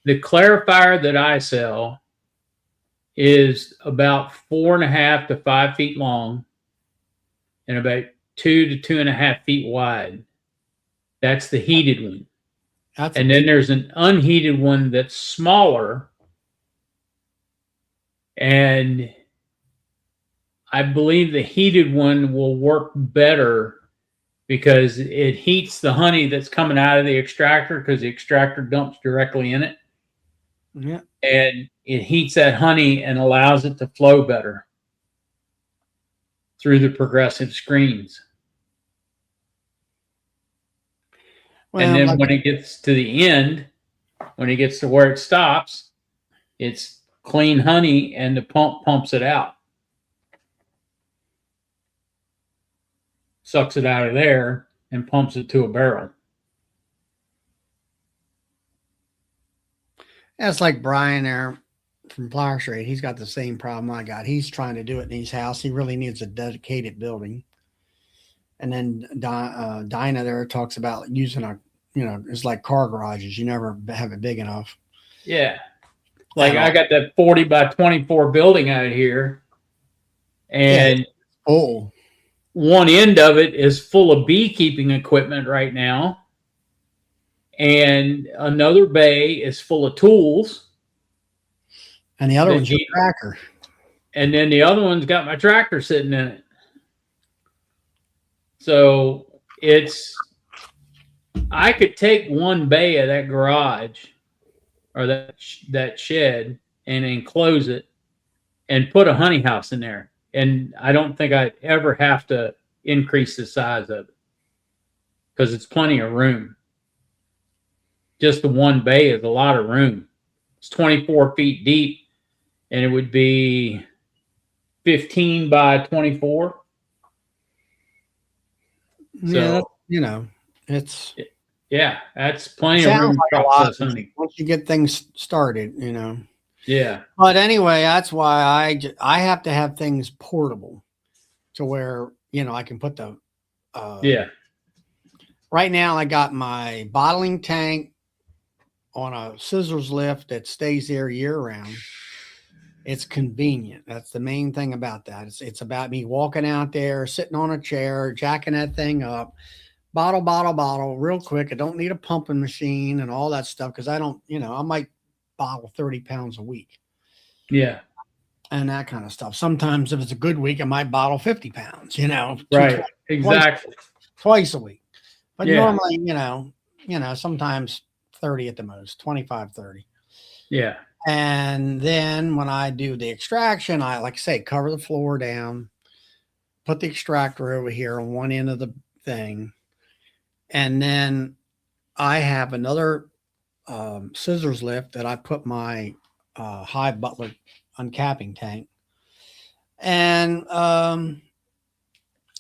The clarifier that I sell is about 4.5 to 5 feet long and about 2 to 2.5 feet wide. That's the heated one. And then there's an unheated one that's smaller. And I believe the heated one will work better because it heats the honey that's coming out of the extractor, because the extractor dumps directly in it. Yeah. And it heats that honey and allows it to flow better through the progressive screens. Well, and then when it gets to the end, when it gets to where it stops, it's clean honey and the pump pumps it out. Sucks it out of there and pumps it to a barrel. That's like Brian there from Flower Street. He's got the same problem I got. He's trying to do it in his house. He really needs a dedicated building. And then Dinah there talks about using it's like car garages. You never have it big enough. Yeah. Like I got that 40 by 24 building out here. And one end of it is full of beekeeping equipment right now. And another bay is full of tools. And the other one's your tractor. And then the other one's got my tractor sitting in it. So I could take one bay of that garage or that shed and enclose it and put a honey house in there. And I don't think I'd ever have to increase the size of it because it's plenty of room. Just the one bay is a lot of room. It's 24 feet deep and it would be 15 by 24. Yeah, so, it's that's plenty of room like to process honey. Once you get things started, Yeah. But anyway, that's why I have to have things portable to where, I can put the Right now I got my bottling tank on a scissors lift that stays there year round. It's convenient. That's the main thing about that. It's about me walking out there, sitting on a chair, jacking that thing up, bottle, real quick. I don't need a pumping machine and all that stuff because I don't, I might bottle 30 pounds a week. Yeah. And that kind of stuff. Sometimes if it's a good week, I might bottle 50 pounds, Right. Exactly. Twice a week. But normally, sometimes 30 at the most, 25, 30. Yeah. And then when I do the extraction, I, like I say, cover the floor down, put the extractor over here on one end of the thing. And then I have another scissors lift that I put my Hive Butler uncapping tank. And, I'm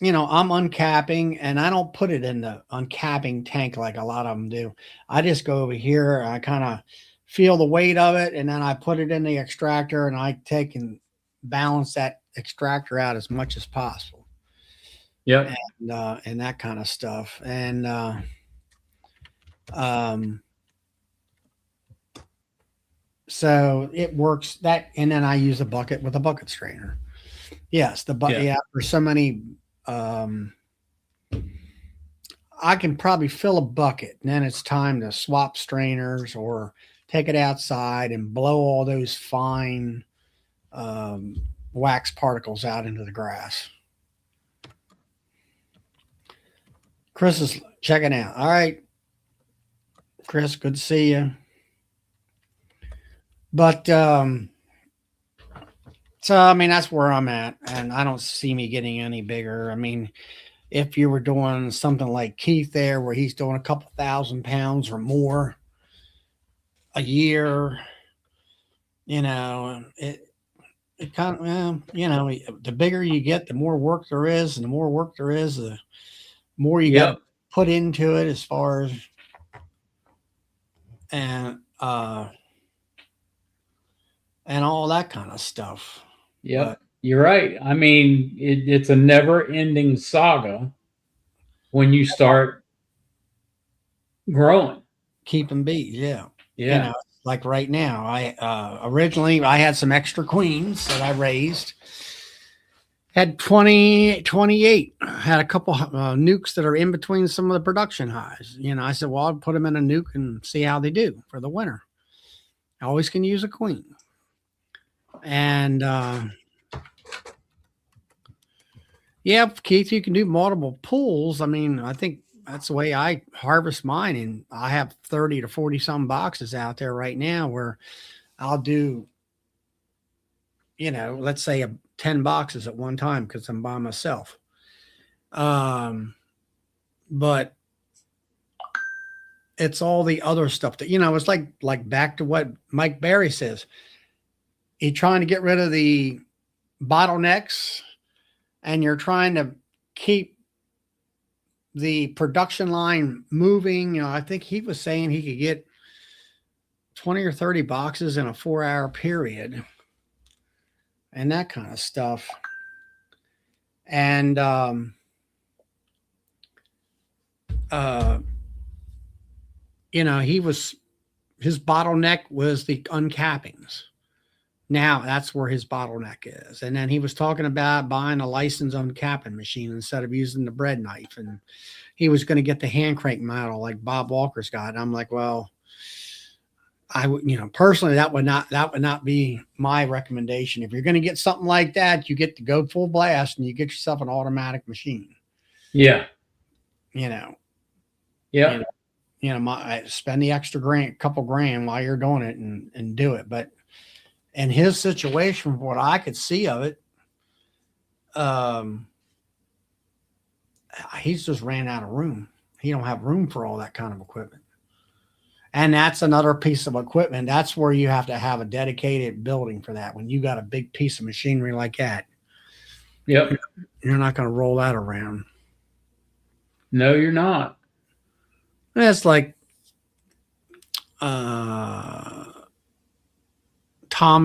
uncapping and I don't put it in the uncapping tank like a lot of them do. I just go over here, I kind of feel the weight of it, and then I put it in the extractor and I take and balance that extractor out as much as possible. Yep. And that kind of stuff. And, um, so it works that, and then I use a bucket with a bucket strainer. Yes, the bucket. Yeah. Yeah, for so many, I can probably fill a bucket, and then it's time to swap strainers or take it outside and blow all those fine wax particles out into the grass. Chris is checking out. All right, Chris, good to see you. But so I mean that's where I'm at, and I don't see me getting any bigger. I mean, if you were doing something like Keith there, where he's doing a couple 1,000 pounds or more a year, it kind of, well, the bigger you get, the more work there is, and the more work there is, the more you got to put into it as far as, and all that kind of stuff. Yep. But you're right. I mean, it's a never-ending saga when you start growing. Keeping bees, yeah. Yeah. Like right now, I originally I had some extra queens that I raised. Had 28. Had a couple nukes that are in between some of the production hives. I said, well, I'll put them in a nuke and see how they do for the winter. I always can use a queen. And yeah, Keith, you can do multiple pools. I mean, I think that's the way I harvest mine. And I have 30 to 40 some boxes out there right now where I'll do, let's say 10 boxes at one time because I'm by myself. But it's all the other stuff that, it's like back to what Mike Barry says. You're trying to get rid of the bottlenecks and you're trying to keep the production line moving. I think he was saying he could get 20 or 30 boxes in a 4-hour period and that kind of stuff. And, his bottleneck was the uncappings. Now that's where his bottleneck is. And then he was talking about buying a licensed uncapping machine instead of using the bread knife. And he was going to get the hand crank model like Bob Walker's got. And I'm like, well, I would, personally, that would not be my recommendation. If you're going to get something like that, you get to go full blast and you get yourself an automatic machine. Yeah. Yeah. I spend the extra couple grand while you're doing it and do it. But in his situation, from what I could see of it, he's just ran out of room. He don't have room for all that kind of equipment. And that's another piece of equipment. That's where you have to have a dedicated building for that. When you got a big piece of machinery like that, yep, you're not going to roll that around. No, you're not. That's like Tom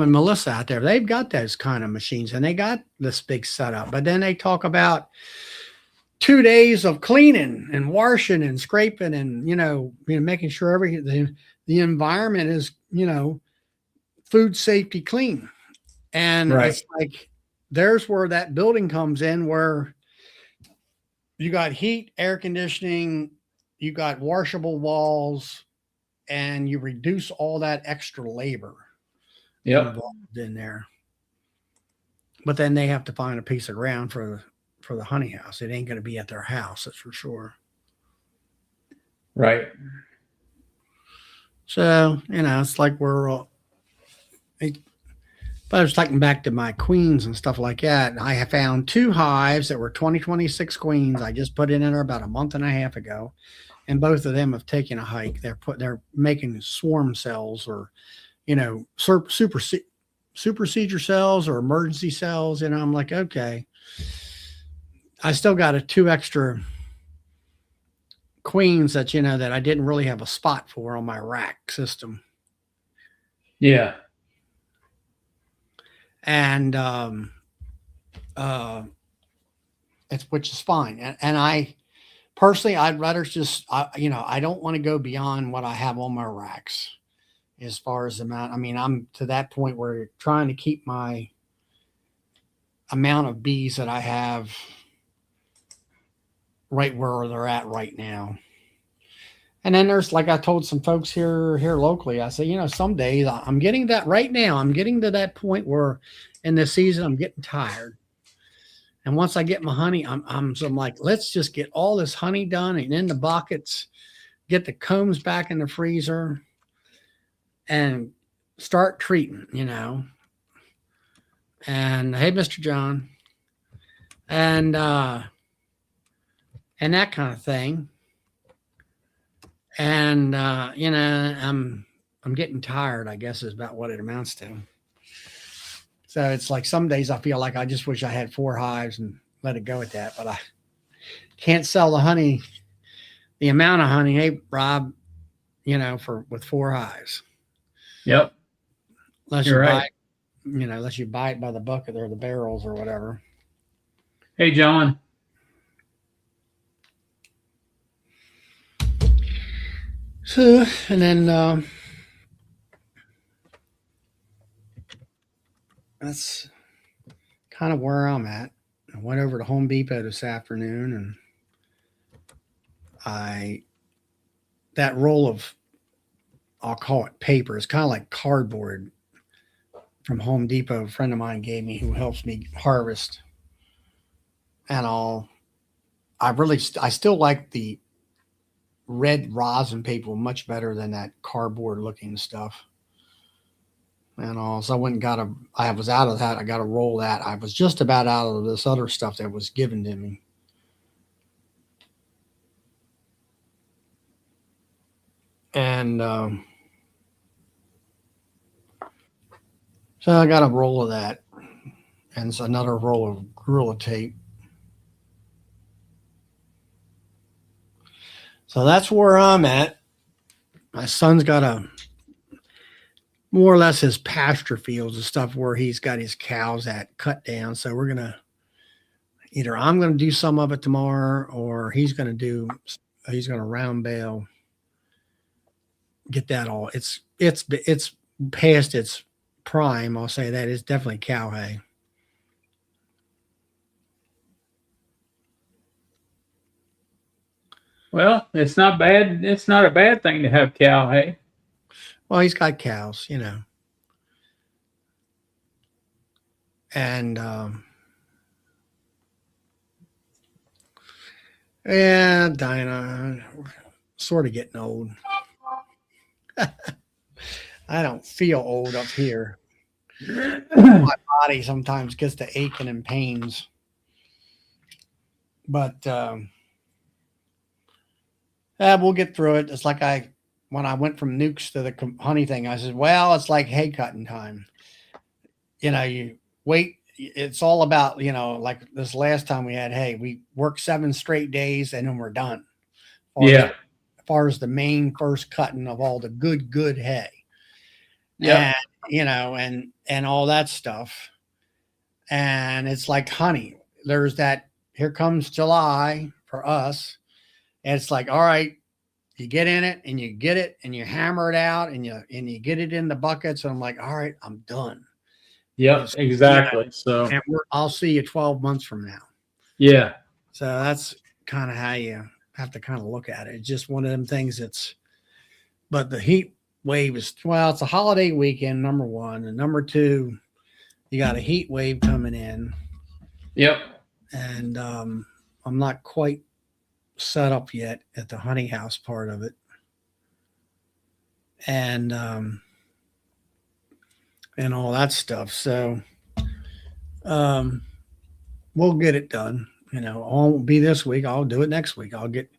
and Melissa out there. They've got those kind of machines and they got this big setup. But then they talk about 2 days of cleaning and washing and scraping and, making sure the environment is, food safety clean. And right. It's like, there's where that building comes in where you got heat, air conditioning, you got washable walls, and you reduce all that extra labor involved in there. But then they have to find a piece of ground for the honey house. It ain't going to be at their house, that's for sure. Right. So, it's like but I was talking back to my queens and stuff like that. I have found 2 hives that were 2026 queens. I just put it in there about a month and a half ago. and both of them have taken a hike. They're making swarm cells, or super cells or emergency cells. I'm like, okay, I still got two extra queens that that I didn't really have a spot for on my rack system. Yeah. And which is fine. And I personally, I'd rather just I don't want to go beyond what I have on my racks as far as amount. I mean, I'm to that point where trying to keep my amount of bees that I have right where they're at right now. And then there's, like I told some folks here locally, I say, some days I'm getting that right now. I'm getting to that point where in this season I'm getting tired. And once I get my honey, I'm like, let's just get all this honey done and in the buckets, get the combs back in the freezer, and start treating, And hey, Mr. John, and that kind of thing. And I'm getting tired, I guess, is about what it amounts to. So it's like some days I feel like I just wish I had 4 hives and let it go at that, but I can't sell the honey, the amount of honey. Hey, Rob, with 4 hives. Yep. Unless you buy it, unless you buy it by the bucket or the barrels or whatever. Hey, John. So, and then that's kind of where I'm at. I went over to Home Depot this afternoon, and that roll of, I'll call it paper, it's kind of like cardboard from Home Depot, a friend of mine gave me, who helps me harvest and all. I still like the red rosin paper much better than that cardboard looking stuff and all. So I went and I was out of that. I got to roll that. I was just about out of this other stuff that was given to me. And so I got a roll of that, and it's another roll of Gorilla Tape. So that's where I'm at. My son's got more or less his pasture fields and stuff where he's got his cows at cut down. So we're going to, either I'm going to do some of it tomorrow, or he's going to round bale, get that all. It's past its prime. I'll say that. It's definitely cow hay. Well, it's not bad. It's not a bad thing to have cow hay. Well, he's got cows, and yeah, Dinah, sort of getting old. I don't feel old up here. My body sometimes gets to aching and pains, but we'll get through it. It's like when I went from nukes to the honey thing, I said, well, it's like hay cutting time. You wait. It's all about, like this last time we had hay, we worked 7 straight days and then we're done. Yeah. As far as the main first cutting of all the good hay. Yeah. And all that stuff. And it's like honey. There's that, here comes July for us. And it's like, all right, you get in it and you get it and you hammer it out and you get it in the buckets. And I'm like, all right, I'm done. Yep, exactly. So and I'll see you 12 months from now. Yeah. So that's kind of how you have to kind of look at it. It's just one of them things but the heat wave is, well, it's a holiday weekend, number one. And number two, you got a heat wave coming in. Yep. And I'm not quite set up yet at the honey house part of it. And all that stuff. So we'll get it done. It won't be this week. I'll do it next week. I'll get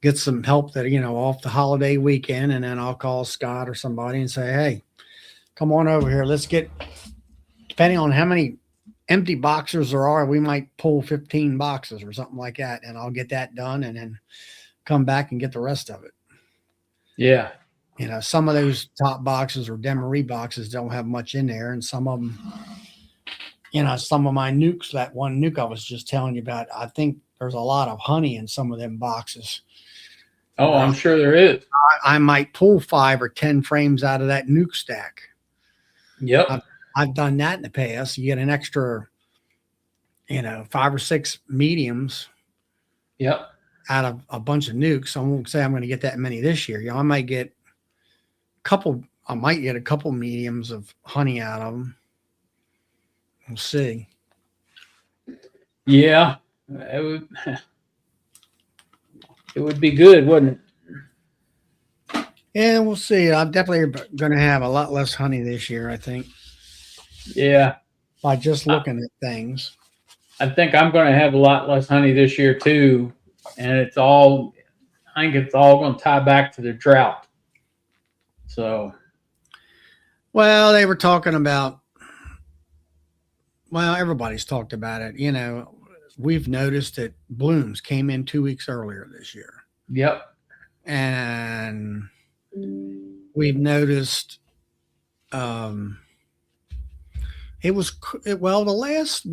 get some help that, off the holiday weekend. And then I'll call Scott or somebody and say, hey, come on over here. Let's get, depending on how many empty boxes there are, we might pull 15 boxes or something like that. And I'll get that done and then come back and get the rest of it. Yeah. Some of those top boxes or Demery boxes don't have much in there. And some of them, some of my nukes, that one nuke I was just telling you about, I think there's a lot of honey in some of them boxes. Oh, I'm sure there is. I might pull 5 or 10 frames out of that nuke stack. Yep. I've done that in the past. You get an extra, 5 or 6 mediums. Yep. Out of a bunch of nukes. I won't say I'm going to get that many this year. I might get a couple mediums of honey out of them. We'll see. Yeah. It would be good, wouldn't it? Yeah, we'll see. I'm definitely going to have a lot less honey this year, I think. Yeah. By just looking at things. I think I'm going to have a lot less honey this year too. And I think it's all going to tie back to the drought. So. Well, they were talking about, everybody's talked about it. We've noticed that blooms came in 2 weeks earlier this year. Yep. And we've noticed the last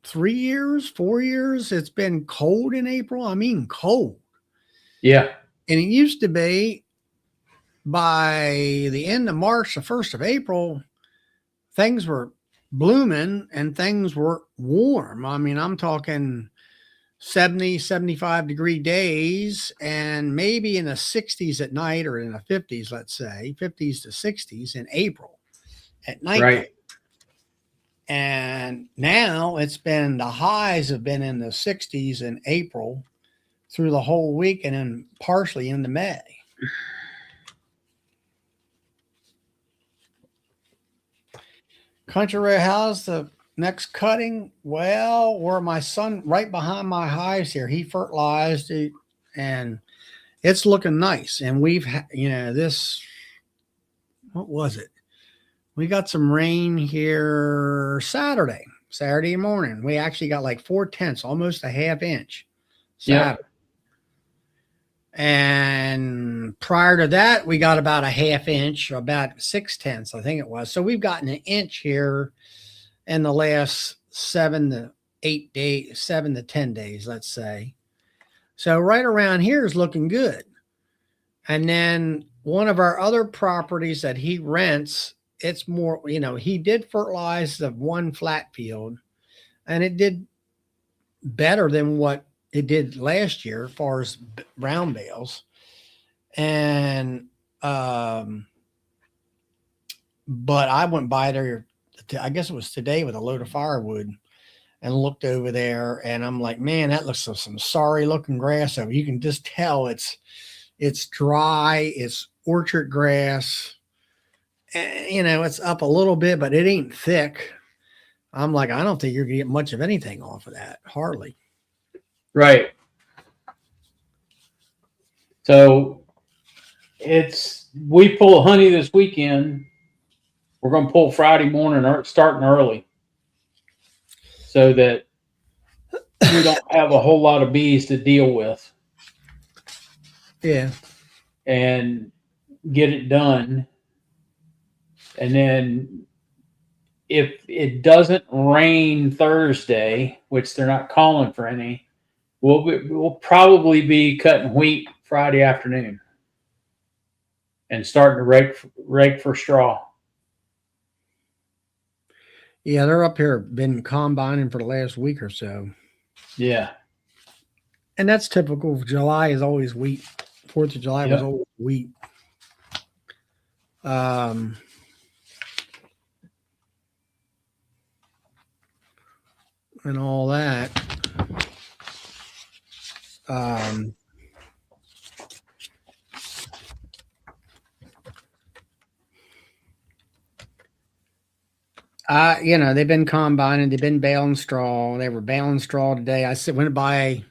3 years, 4 years, it's been cold in April. I mean, cold. Yeah. And it used to be by the end of March, the 1st of April, things were blooming and things were warm. I mean, I'm talking 70, 75 degree days and maybe in the 60s at night or in the 50s, let's say 50s to 60s in April at night. Right. And now the highs have been in the 60s in April through the whole week and then partially into May. Country Road, how's the next cutting? Well, where my son, right behind my hives here, he fertilized it and it's looking nice. And we've, what was it? We got some rain here Saturday morning. We actually got like 4/10, almost a half inch. Saturday. Yeah. And prior to that, we got about a half inch, about 6/10, I think it was. So we've gotten an inch here in the last 7 to 10 days, let's say. So right around here is looking good. And then one of our other properties that he rents, it's more, he did fertilize the one flat field and it did better than what it did last year as far as brown bales. And, but I went by there, I guess it was today with a load of firewood and looked over there and I'm like, man, that looks like some sorry looking grass over. You can just tell it's dry. It's orchard grass. And, it's up a little bit, but it ain't thick. I'm like, I don't think you're gonna get much of anything off of that. Hardly. Right. So we pull honey this weekend. We're going to pull Friday morning, starting early, so that we don't have a whole lot of bees to deal with. Yeah. And get it done. And then if it doesn't rain Thursday, which they're not calling for any, we'll probably be cutting wheat Friday afternoon and starting to rake for straw. Yeah, they're up here, been combining for the last week or so. Yeah. And that's typical. July is always wheat. 4th of July was always wheat. And all that. They've been combining, they've been baling straw. They were baling straw today. Went by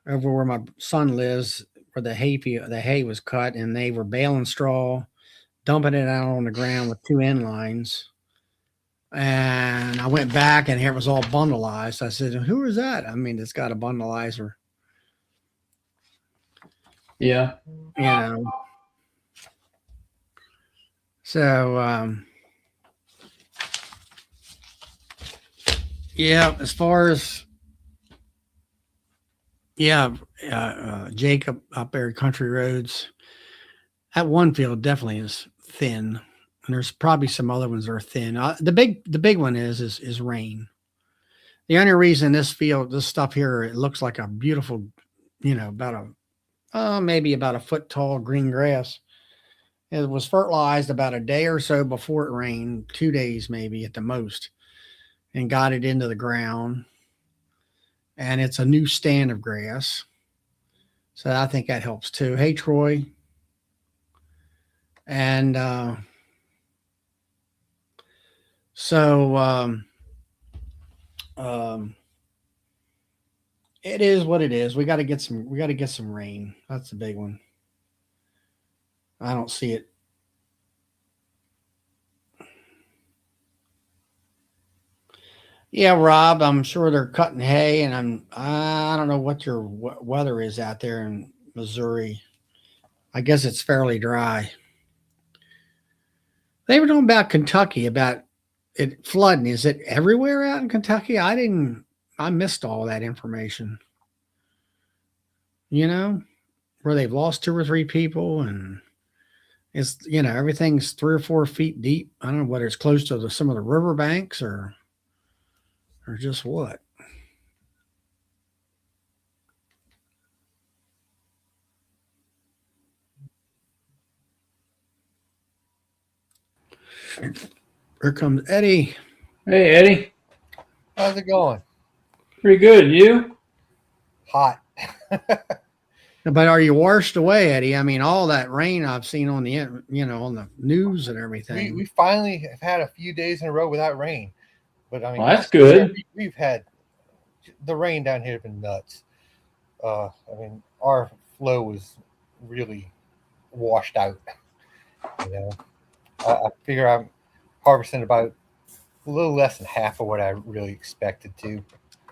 over where my son lives, where the hay was cut, and they were baling straw, dumping it out on the ground with 2 end lines. And I went back, and here it was all bundleized. I said, "Who is that?" I mean, it's got a bundleizer, Yeah. you know. So, yeah, as far as Jacob up there, country roads, that one field definitely is thin, and there's probably some other ones that are thin. The big one is rain. The only reason this stuff here, it looks like a beautiful, about maybe about a foot tall green grass. It was fertilized about a day or so before it rained, 2 days maybe at the most, and got it into the ground. And it's a new stand of grass. So I think that helps too. Hey, Troy. And so it is what it is. We got to get some rain. That's the big one. I don't see it. Yeah, Rob, I'm sure they're cutting hay, and I don't know what your weather is out there in Missouri. I guess it's fairly dry. They were talking about Kentucky, about it flooding. Is it everywhere out in Kentucky? I missed all that information. Where they've lost 2 or 3 people, and it's, everything's 3 or 4 feet deep. I don't know whether it's close to some of the riverbanks or just what. Here comes Eddie. Hey, Eddie. How's it going? Pretty good. You? Hot. But are you washed away, Eddie? I mean, all that rain I've seen on the on the news and everything. We finally have had a few days in a row without rain, but I mean, Well, that's good. We've had the rain down here has been nuts. I mean, our flow was really washed out. I figure I'm harvesting about a little less than half of what I really expected to.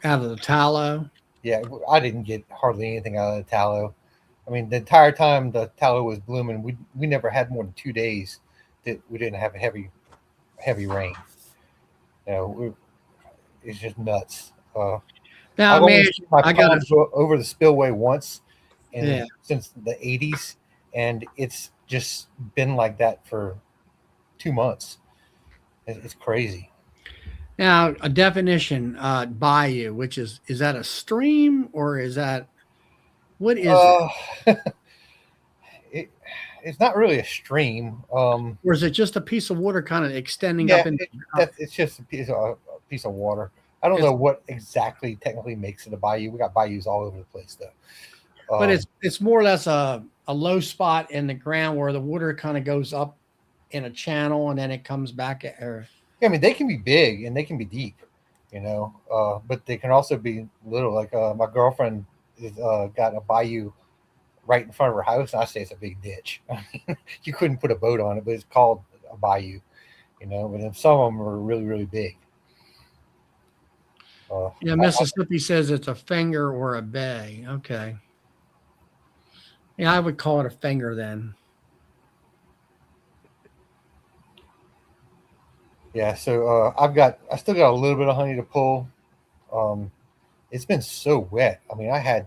Out of the tallow? Yeah, I didn't get hardly anything out of the tallow. I mean, the entire time the tallow was blooming, we never had more than 2 days that we didn't have a heavy rain. It's just nuts. Now, man, I got to go over the spillway once since the 80s, and it's just been like that for 2 months. It's crazy. Now, a definition, bayou, which is that a stream or is that, what is it? It's not really a stream. Or is it just a piece of water kind of extending up into? It's just a piece of water. I don't know what exactly technically makes it a bayou. We got bayous all over the place, though. But it's more or less a low spot in the ground where the water kind of goes up in a channel and then it comes back. I mean, they can be big and they can be deep, but they can also be little. Like my girlfriend is got a bayou right in front of her house, and I say it's a big ditch. I mean, you couldn't put a boat on it, but it's called a bayou, But then some of them are really, really big. Mississippi says it's a finger or a bay. Okay. Yeah, I would call it a finger then. Yeah, so I still got a little bit of honey to pull. It's been so wet. I mean, I had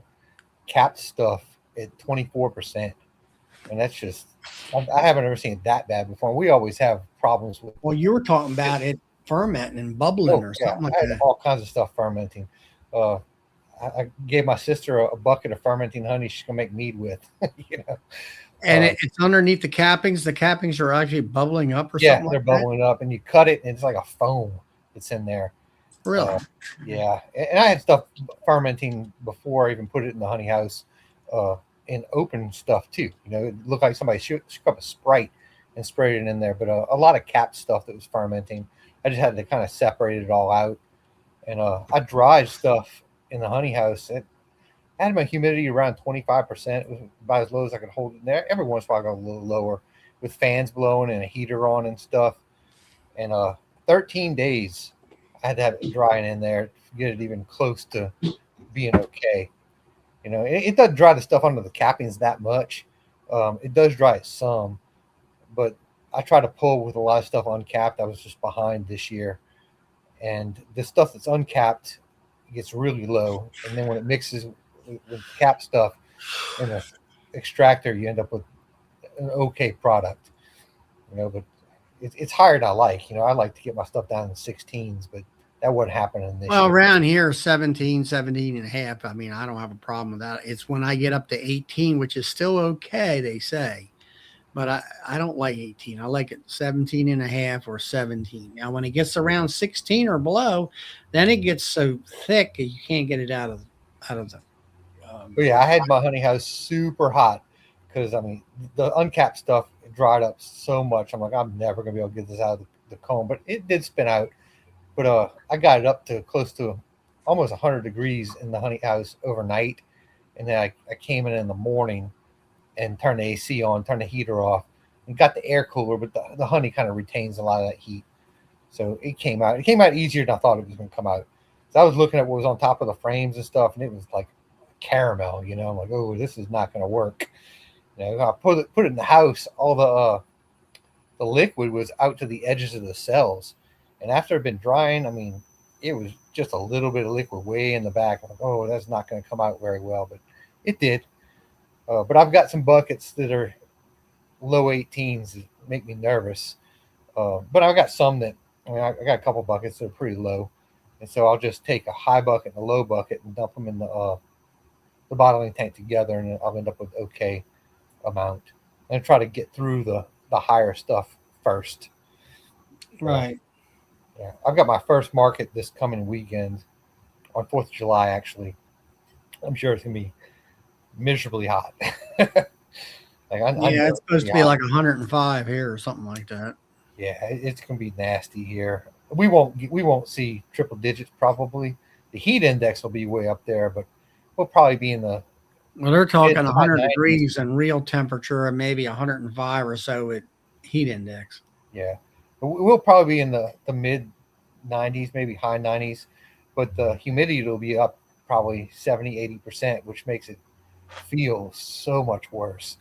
capped stuff at 24%, and that's just I haven't ever seen it that bad before. We always have problems with. Well, you were talking about it fermenting and bubbling or something like that. All kinds of stuff fermenting. I gave my sister a bucket of fermenting honey she's gonna make mead with. And it's underneath the cappings. The cappings are actually bubbling up or something. Yeah, they're bubbling up, and you cut it, and it's like a foam that's in there. Really? Yeah. And I had stuff fermenting before I even put it in the honey house, and open stuff too. It looked like somebody shook up a Sprite and sprayed it in there, but a lot of capped stuff that was fermenting. I just had to kind of separate it all out. And I dried stuff in the honey house. I had my humidity around 25%. It was about as low as I could hold it in there. Every once in a while, I go a little lower with fans blowing and a heater on and stuff. And 13 days, I had to have it drying in there to get it even close to being okay. It doesn't dry the stuff under the cappings that much. It does dry it some, but I try to pull with a lot of stuff uncapped. I was just behind this year, and the stuff that's uncapped gets really low, and then when it mixes with cap stuff in an extractor, you end up with an okay product. But it's higher than I like. I like to get my stuff down in the 16s, but that wasn't happening this Well, year. around here, 17 and a half. I mean, I don't have a problem with that. It's when I get up to 18, which is still okay, they say. But I don't like 18. I like it 17 and a half or 17. Now, when it gets around 16 or below, then it gets so thick that you can't get it out of the. But yeah, I had my honey house super hot because the uncapped stuff dried up so much. I'm like, I'm never gonna be able to get this out of the comb, but it did spin out. But I got it up to close to almost 100 degrees in the honey house overnight, and then I came in the morning and turned the AC on, turned the heater off, and got the air cooler. But the honey kind of retains a lot of that heat, so it came out. It came out easier than I thought it was going to come out. So I was looking at what was on top of the frames and stuff, and it was like caramel. I'm like, oh, this is not going to work. I put it in the house. All the liquid was out to the edges of the cells. And after it had been drying, it was just a little bit of liquid way in the back. I'm like, oh, that's not going to come out very well, but it did. But I've got some buckets that are low 18s that make me nervous. But I've got some that, I got a couple buckets that are pretty low. And so I'll just take a high bucket and a low bucket and dump them in the bottling tank together, and I'll end up with okay amount. And try to get through the higher stuff first. Right. Yeah, I've got my first market this coming weekend on 4th of July, actually. I'm sure it's going to be miserably hot. It's supposed to be like 105 here or something like that. Yeah, it's going to be nasty here. We won't see triple digits probably. The heat index will be way up there, but we'll probably be in the. Well, they're talking 100 degrees in real temperature and maybe 105 or so at heat index. Yeah. We'll probably be in the mid 90s, maybe high 90s, but the humidity will be up probably 70-80%, which makes it feel so much worse.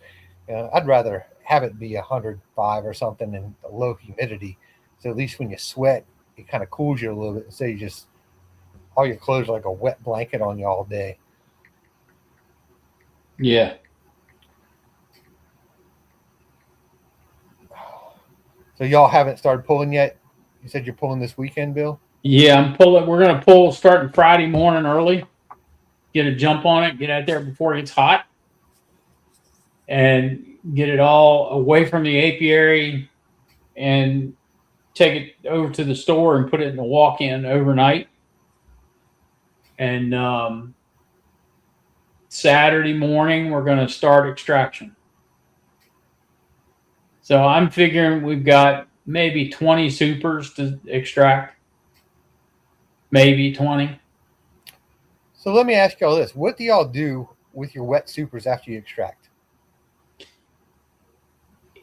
I'd rather have it be 105 or something and low humidity, so at least when you sweat, it kind of cools you a little bit instead of just all your clothes are like a wet blanket on you all day. Yeah. So y'all haven't started pulling yet? You said you're pulling this weekend, Bill? Yeah, I'm pulling. We're going to pull starting Friday morning early. Get a jump on it. Get out there before it gets hot, and get it all away from the apiary, and take it over to the store and put it in the walk-in overnight. And Saturday morning we're going to start extraction. So I'm figuring we've got maybe 20 supers to extract. Maybe 20. So let me ask y'all this. What do y'all do with your wet supers after you extract?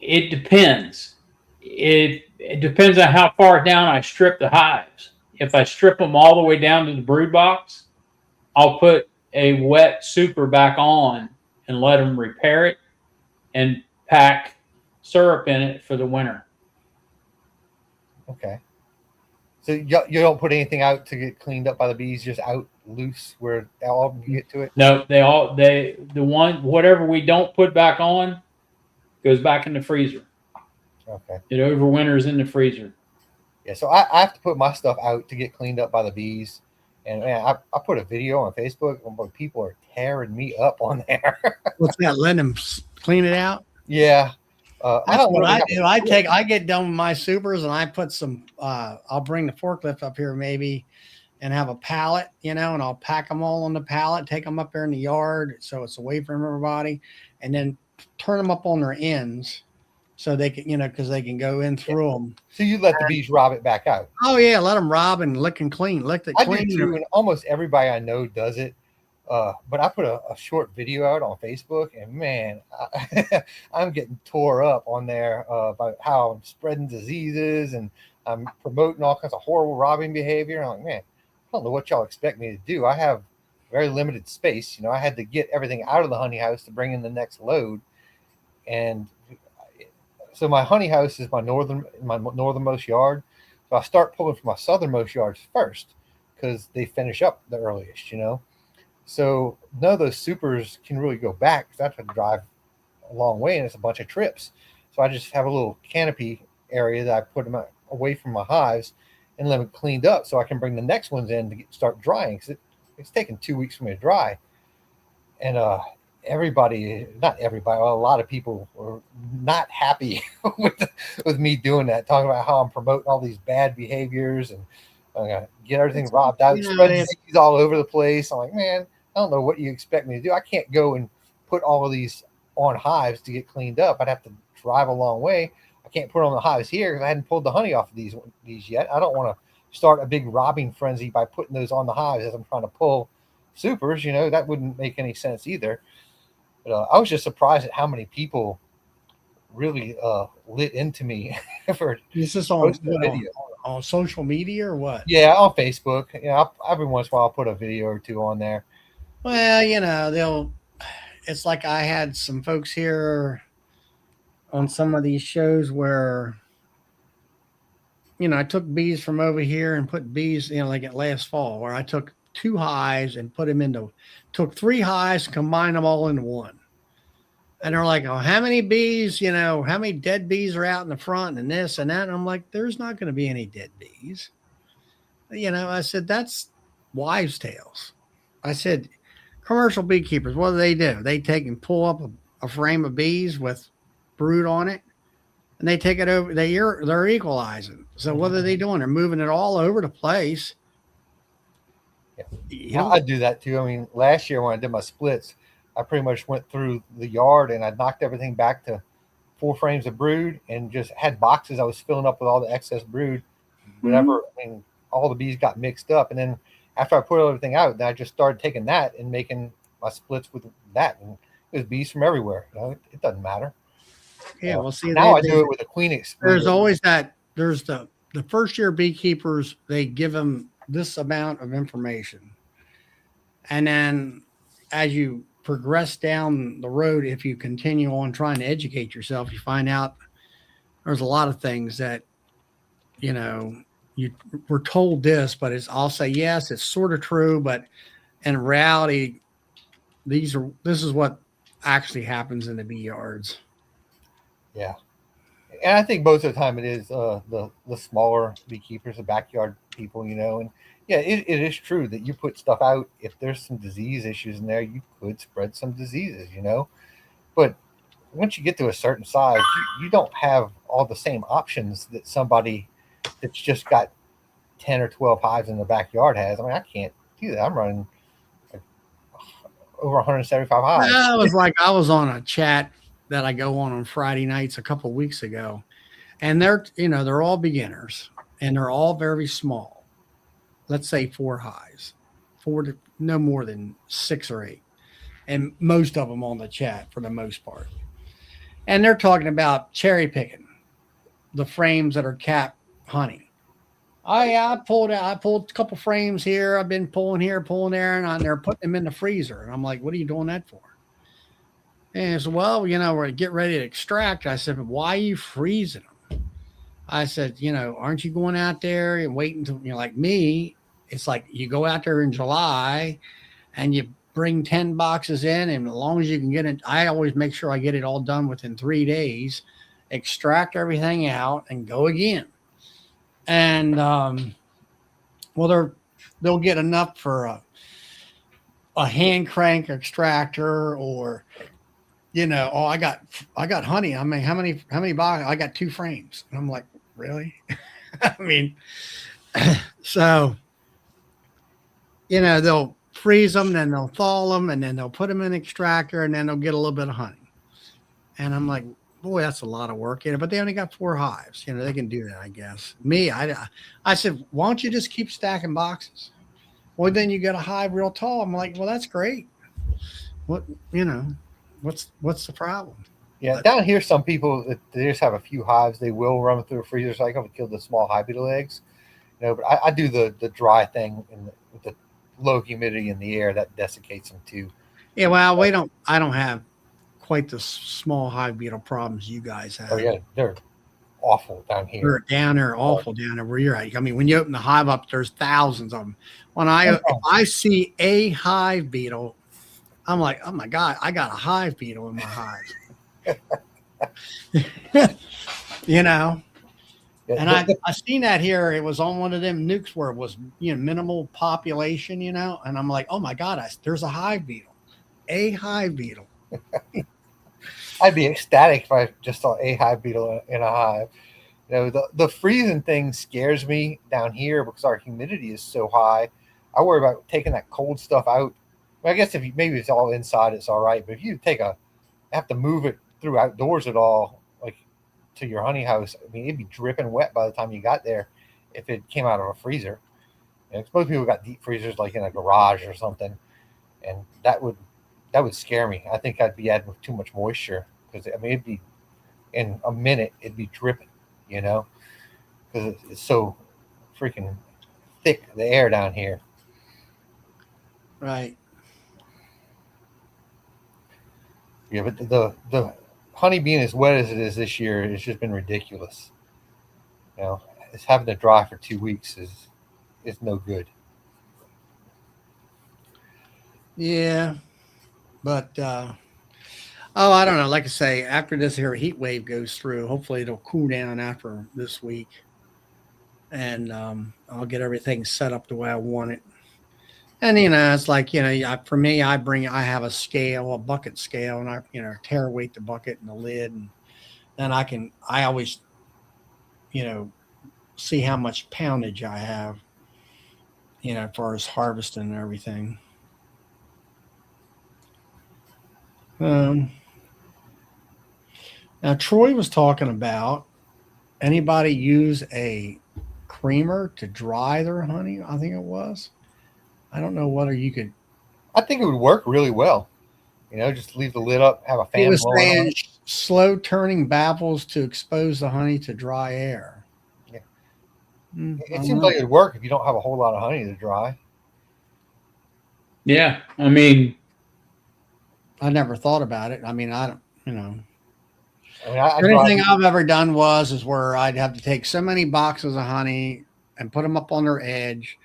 It depends. It depends on how far down I strip the hives. If I strip them all the way down to the brood box, I'll put a wet super back on and let them repair it and pack syrup in it for the winter. Okay. So you don't put anything out to get cleaned up by the bees, just out loose where all of them get to it? No, whatever we don't put back on goes back in the freezer. Okay. It overwinters in the freezer. Yeah, so I have to put my stuff out to get cleaned up by the bees. And man, I put a video on Facebook, but people are tearing me up on there. What's that? Letting them clean it out? Yeah. That's what I do. I get done with my supers and I put some, I'll bring the forklift up here maybe and have a pallet, and I'll pack them all on the pallet, take them up there in the yard so it's away from everybody, and then turn them up on their ends so they can, because they can go in through them. So you let the bees rob it back out? Oh, yeah. Let them rob and lick and clean. Lick it clean. I do too, and almost everybody I know does it. But I put a short video out on Facebook, and man, I'm getting tore up on there about how I'm spreading diseases and I'm promoting all kinds of horrible robbing behavior. I'm like, man, I don't know what y'all expect me to do. I have very limited space. I had to get everything out of the honey house to bring in the next load, and so my honey house is my northernmost yard. So I start pulling from my southernmost yards first because they finish up the earliest. So none of those supers can really go back because I have to drive a long way and it's a bunch of trips. So I just have a little canopy area that I put them away from my hives and let them cleaned up so I can bring the next ones in to start drying because it's taking 2 weeks for me to dry. And not everybody, a lot of people were not happy with me doing that, talking about how I'm promoting all these bad behaviors and get everything robbed out, spread disease all over the place. I'm like, man, I don't know what you expect me to do. I can't go and put all of these on hives to get cleaned up. I'd have to drive a long way. I can't put on the hives here because I hadn't pulled the honey off of these yet. I don't want to start a big robbing frenzy by putting those on the hives as I'm trying to pull supers. That wouldn't make any sense either. But I was just surprised at how many people really lit into me for Is this on social media or what? Yeah, on Facebook. Every once in a while I'll put a video or two on there. Well, it's like I had some folks here on some of these shows where, I took bees from over here and put bees, like at last fall, where I took 2 hives and took 3 hives, combined them all into one. And they're like, oh, how many bees, how many dead bees are out in the front and this and that? And I'm like, there's not going to be any dead bees. I said, that's wives' tales. I said, commercial beekeepers, what do? They take and pull up a frame of bees with brood on it, and they take it over. They're equalizing. So what are they doing? They're moving it all over the place. Yeah. I do that too. I mean, last year when I did my splits, I pretty much went through the yard and I knocked everything back to 4 frames of brood and just had boxes I was filling up with all the excess brood. Whatever. I mean, all the bees got mixed up, and then after I put everything out, then I just started taking that and making my splits with that, and it was bees from everywhere. It doesn't matter. Yeah, well, see, now I do it with a queen excluder. There's always that. There's the first year beekeepers. They give them this amount of information, and then as you progress down the road, if you continue on trying to educate yourself, you find out there's a lot of things that you were told this, but I'll say yes, it's sort of true, but in reality, this is what actually happens in the bee yards. Yeah. And I think most of the time it is the smaller beekeepers, the backyard people, and yeah, it is true that you put stuff out. If there's some disease issues in there, you could spread some diseases, but once you get to a certain size, you don't have all the same options that somebody that's just got 10 or 12 hives in the backyard has. I mean, I can't do that. I'm running over 175 hives. I was on a chat that I go on Friday nights a couple of weeks ago, and they're all beginners and they're all very small. Let's say 4 hives, 4 to no more than 6 or 8, and most of them on the chat for the most part. And they're talking about cherry picking the frames that are capped honey. I pulled a couple frames here. I've been pulling here, pulling there, and they're putting them in the freezer. And I'm like, what are you doing that for? And he said, well, we're getting ready to extract. I said, but why are you freezing them? I said, aren't you going out there and waiting until, like me, it's like you go out there in July and you bring 10 boxes in, and as long as you can get it, I always make sure I get it all done within 3 days, extract everything out and go again. And, they'll get enough for a hand crank extractor, or, I got honey. I mean, how many boxes? I got 2 frames. And I'm like, really? I mean, so, they'll freeze them, then they'll thaw them, and then they'll put them in an extractor, and then they'll get a little bit of honey. And I'm like, boy, that's a lot of work. But they only got 4 hives. They can do that, I guess. Me, I said, why don't you just keep stacking boxes? Well, then you get a hive real tall. I'm like, well, that's great. What, you know, what's the problem? Yeah, down here, some people they just have a few hives. They will run through a freezer cycle to kill the small hive beetle eggs. But I do the dry thing with the low humidity in the air that desiccates them too. Yeah, well, we don't. I don't have quite the small hive beetle problems you guys have. Oh yeah, they're awful down here. They're down there, awful down there where you're at. I mean, when you open the hive up, there's thousands of them. If I see a hive beetle, I'm like, oh my god, I got a hive beetle in my hive. you know. And I seen that here. It was on one of them nukes where it was minimal population, and I'm like, oh my god, there's a hive beetle, a hive beetle. I'd be ecstatic if I just saw a hive beetle in a hive. The freezing thing scares me down here because our humidity is so high. I worry about taking that cold stuff out. Well, I guess maybe it's all inside, it's all right. But if you have to move it through outdoors at all, like to your honey house, I mean, it'd be dripping wet by the time you got there if it came out of a freezer. And most people got deep freezers like in a garage or something, and that would scare me. I think I'd be adding too much moisture because I mean it'd be in a minute it'd be dripping, because it's so freaking thick the air down here. Right. Yeah, but the honey being as wet as it is this year, it's just been ridiculous. It's having to dry for 2 weeks is no good. Yeah, but I don't know. Like I say, after this here heat wave goes through, hopefully it'll cool down after this week, and I'll get everything set up the way I want it. And it's like for me, I have a scale, a bucket scale, and I tare weight the bucket and the lid, and then I always see how much poundage I have, as far as harvesting and everything. Now Troy was talking about anybody use a creamer to dry their honey. I think it was. I don't know whether you could. I think it would work really well. Just leave the lid up, have a fan. He was saying slow turning baffles to expose the honey to dry air. Yeah. It seems like it'd work if you don't have a whole lot of honey to dry. Yeah, I mean, I never thought about it. I mean, I don't, the only thing I've ever done is where I'd have to take so many boxes of honey and put them up on their edge.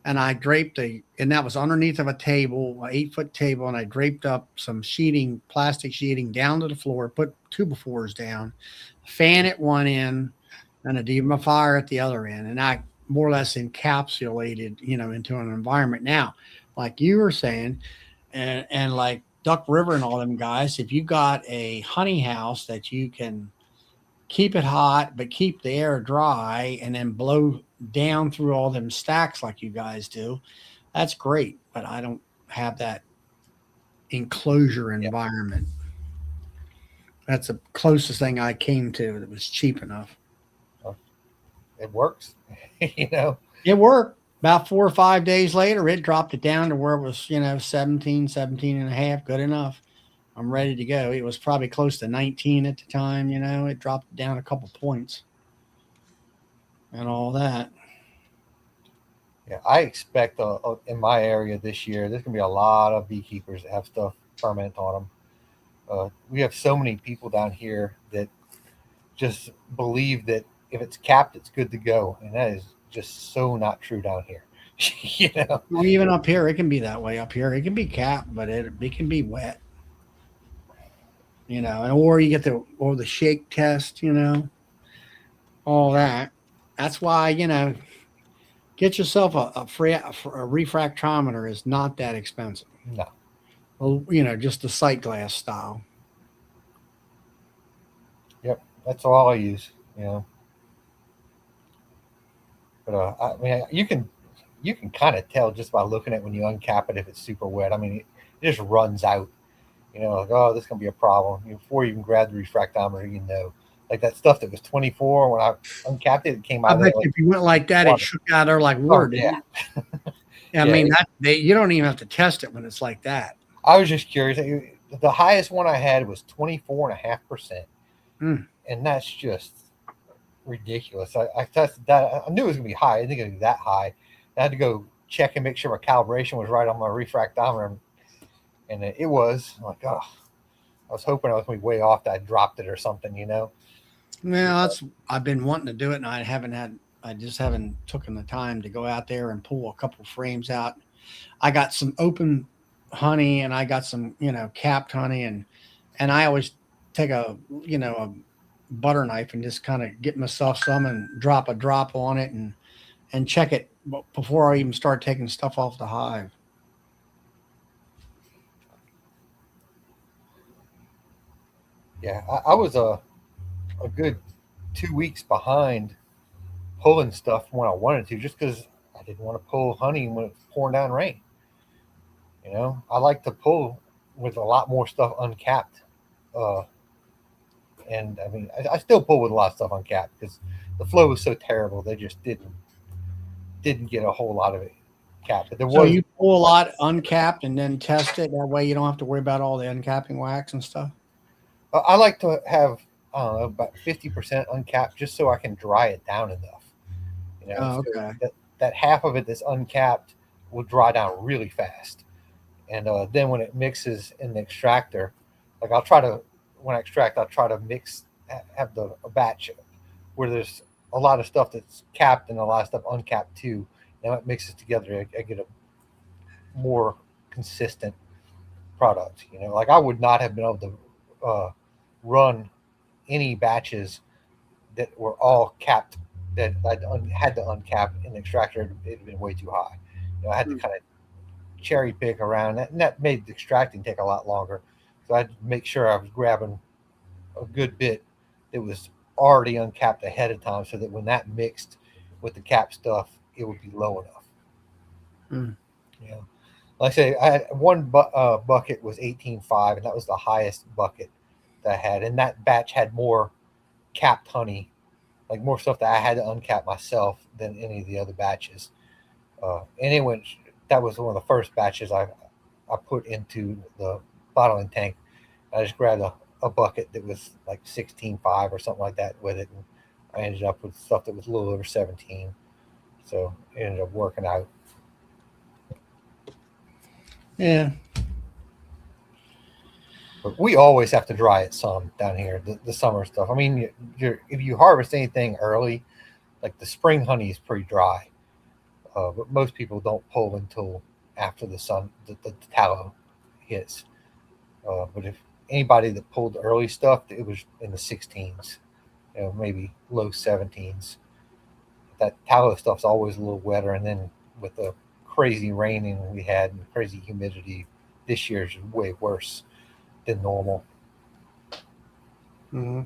And I draped and that was underneath of a table, an 8-foot table. And I draped up some sheeting, plastic sheeting down to the floor, put 2x4s down, fan at one end, and a dehumidifier at the other end. And I more or less encapsulated, into an environment. Now, like you were saying, and like Duck River and all them guys, if you got a honey house that you can keep it hot, but keep the air dry and then blow down through all them stacks like you guys do, that's great. But I don't have that enclosure environment. That's the closest thing I came to that was cheap enough. It works. It worked. About 4 or 5 days later, it dropped it down to where it was, 17 and a half. Good enough. I'm ready to go. It was probably close to 19 at the time. It dropped down a couple points and all that. Yeah, I expect in my area this year, there's going to be a lot of beekeepers that have stuff ferment on them. We have so many people down here that just believe that if it's capped, it's good to go. And that is just so not true down here. Well, even up here, it can be that way. Up here, it can be capped, but it can be wet. Or you get the shake test, all that. That's why, get yourself a refractometer is not that expensive. No. Well, just the sight glass style. Yep, that's all I use. But I mean, you can kind of tell just by looking at when you uncap it if it's super wet. I mean, it just runs out. Like, oh, this is gonna be a problem. Before you even grab the refractometer, like that stuff that was 24 when I uncapped it, it came out. I bet if you went like that, it shook out there like water. Yeah. I mean, you don't even have to test it when it's like that. I was just curious. The highest one I had was 24.5%. Mm. And that's just ridiculous. I tested that. I knew it was going to be high. I didn't think it would be that high. I had to go check and make sure my calibration was right on my refractometer. And it was. I'm like, oh, I was hoping I was going to be way off that I dropped it or something, you know? Well, I've been wanting to do it, and I just haven't taken the time to go out there and pull a couple frames out. I got some open honey, and I got some, capped honey, and I always take a butter knife and just kind of get myself some and drop a drop on it and check it before I even start taking stuff off the hive. Yeah, I was a good 2 weeks behind pulling stuff when I wanted to, just because I didn't want to pull honey when it's pouring down rain. You know, I like to pull with a lot more stuff uncapped. Uh, and I mean, I still pull with a lot of stuff uncapped because the flow was so terrible. They just didn't get a whole lot of it capped. But there So was. you pull a lot uncapped and then test it. That way you don't have to worry about all the uncapping wax and stuff. I like to have, I don't know, about 50% uncapped, just so I can dry it down enough. You know, Oh, so okay. that half of it that's uncapped will dry down really fast. And then when it mixes in the extractor, like when I extract, I'll try to have a batch where there's a lot of stuff that's capped and a lot of stuff uncapped too. And when it mixes together, I get a more consistent product. You know, like I would not have been able to run any batches that were all capped that I had to uncap in the extractor. It had been way too high. You know, I had to kind of cherry pick around that, and that made the extracting take a lot longer. So I had to make sure I was grabbing a good bit that was already uncapped ahead of time, so that when that mixed with the cap stuff, it would be low enough. Mm. You know, like I say, I had one bucket was 18.5, and that was the highest bucket that I had, and that batch had more capped honey, like more stuff that I had to uncap myself than any of the other batches. And it went. That was one of the first batches I put into the bottling tank. I just grabbed a bucket that was like 16.5 or something like that with it, and I ended up with stuff that was a little over 17. So it ended up working out. Yeah. But we always have to dry it some down here, the summer stuff. I mean, if you harvest anything early, like the spring honey is pretty dry. But most people don't pull until after the tallow hits. But if anybody that pulled early stuff, it was in the 16s, maybe low 17s. That tallow stuff's always a little wetter, and then with the crazy raining we had and crazy humidity, this year's way worse than normal. Mm-hmm.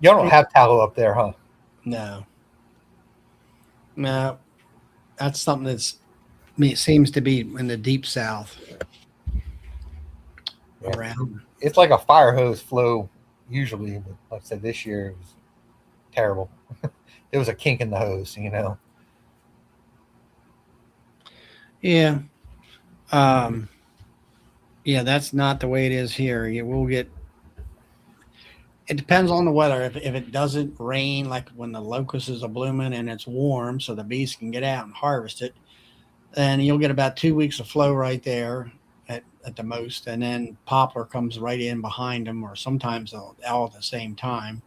Y'all don't have tallow up there, huh? No. That's something it seems to be in the deep south. Yeah. Around. It's like a fire hose flow usually, but like I said, this year it was terrible. There was a kink in the hose, Yeah. Yeah, that's not the way it is here. It depends on the weather. If it doesn't rain, like when the locusts are blooming and it's warm, so the bees can get out and harvest it, then you'll get about 2 weeks of flow right there at the most. And then poplar comes right in behind them, or sometimes all at the same time.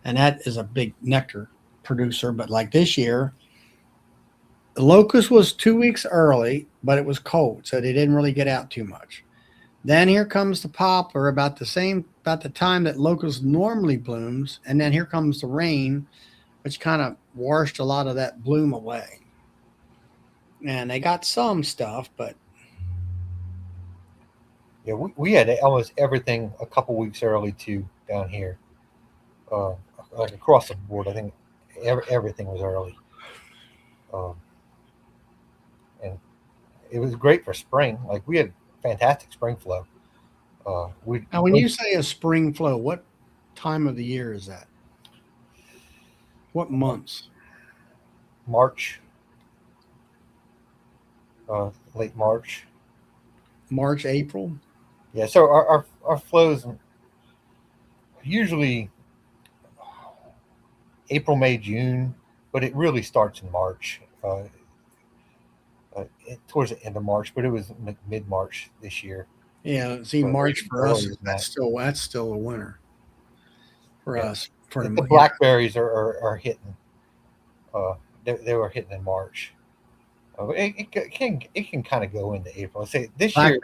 And that is a big nectar producer. But like this year, the locust was 2 weeks early, but it was cold, so they didn't really get out too much. Then here comes the poplar about the time that locust normally blooms, and then here comes the rain, which kind of washed a lot of that bloom away. And they got some stuff, but Yeah, we had almost everything a couple weeks early too down here. Like across the board, I think everything was early. And it was great for spring. Like we had fantastic spring flow. Now when you say a spring flow, what time of the year is that? What months? March, late March. March, April. Yeah, so our flows usually April, May, June, but it really starts in March, towards the end of March. But it was mid March this year. Yeah, see, But March for us earlier than that. that's still a winter for Yeah. us. For The the blackberries are hitting. They were hitting in March. It can kind of go into April. Say this year,